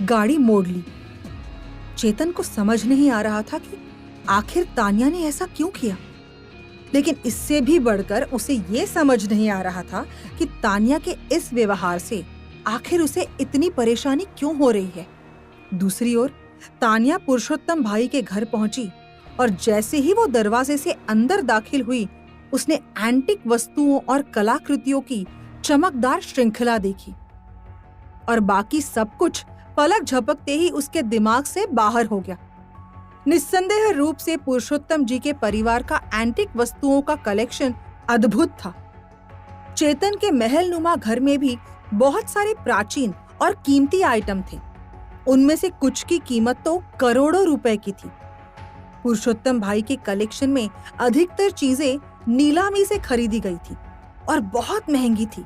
गाड़ी मोड़ ली। चेतन को समझ नहीं आ रहा था कि आखिर तान्या ने ऐसा क्यों किया, लेकिन इससे भी बढ़कर उसे ये समझ नहीं आ रहा था कि तान्या के इस व्यवहार से आखिर उसे इतनी परेशानी क्यों हो रही है। दूसरी ओर तान्या पुरुषोत्तम भाई के घर पहुंची और जैसे ही वो दरवाजे से अंदर दाखिल हुई, उसने एंटिक वस्तुओं और कलाकृतियों की चमकदार श्रृंखला देखी और बाकी सब कुछ पलक झपकते ही उसके दिमाग से बाहर हो गया। निस्संदेह रूप से पुरुषोत्तम जी के परिवार का एंटिक वस्तुओं का कलेक्शन अद्भुत था। चेतन के महलनुमा घर में भी बहुत सारे प्राचीन और कीमती आइटम थे। उनमें से कुछ की कीमत तो करोड़ों रुपए की थी। पुरुषोत्तम भाई के कलेक्शन में अधिकतर चीजें नीलामी से खरीदी गई थी और बहुत महंगी थी।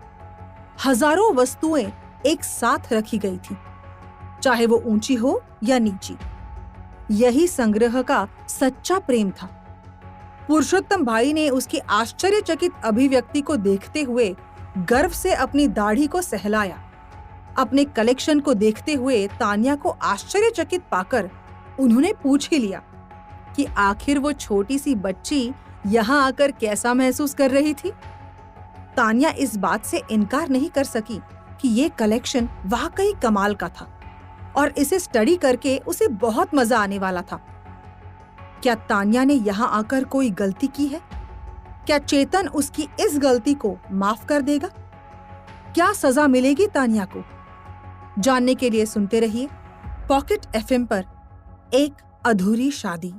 हजारों वस्तुएं एक साथ रखी गई थी, चाहे वो ऊंची हो या नीची। यही संग्रह का सच्चा प्रेम था। पुरुषोत्तम भाई ने उसकी आश्चर्यचकित अभिव्यक्ति को देखते हुए गर्व से अपनी दाढ़ी को सहलाया। अपने कलेक्शन को देखते हुए तान्या को आश्चर्यचकित पाकर उन्होंने पूछ ही लिया कि आखिर वो छोटी सी बच्ची यहाँ आकर कैसा महसूस कर रही थी। तान्या इस बात से इनकार नहीं कर सकी कि ये कलेक्शन वाकई कमाल का था और इसे स्टडी करके उसे बहुत मजा आने वाला था। क्या तान्या ने यहाँ आकर कोई गलती की है? क्या चेतन उसकी इस गलती को माफ कर देगा? क्या सजा मिलेगी तानिया को? जानने के लिए सुनते रहिए पॉकेट एफएम पर एक अधूरी शादी।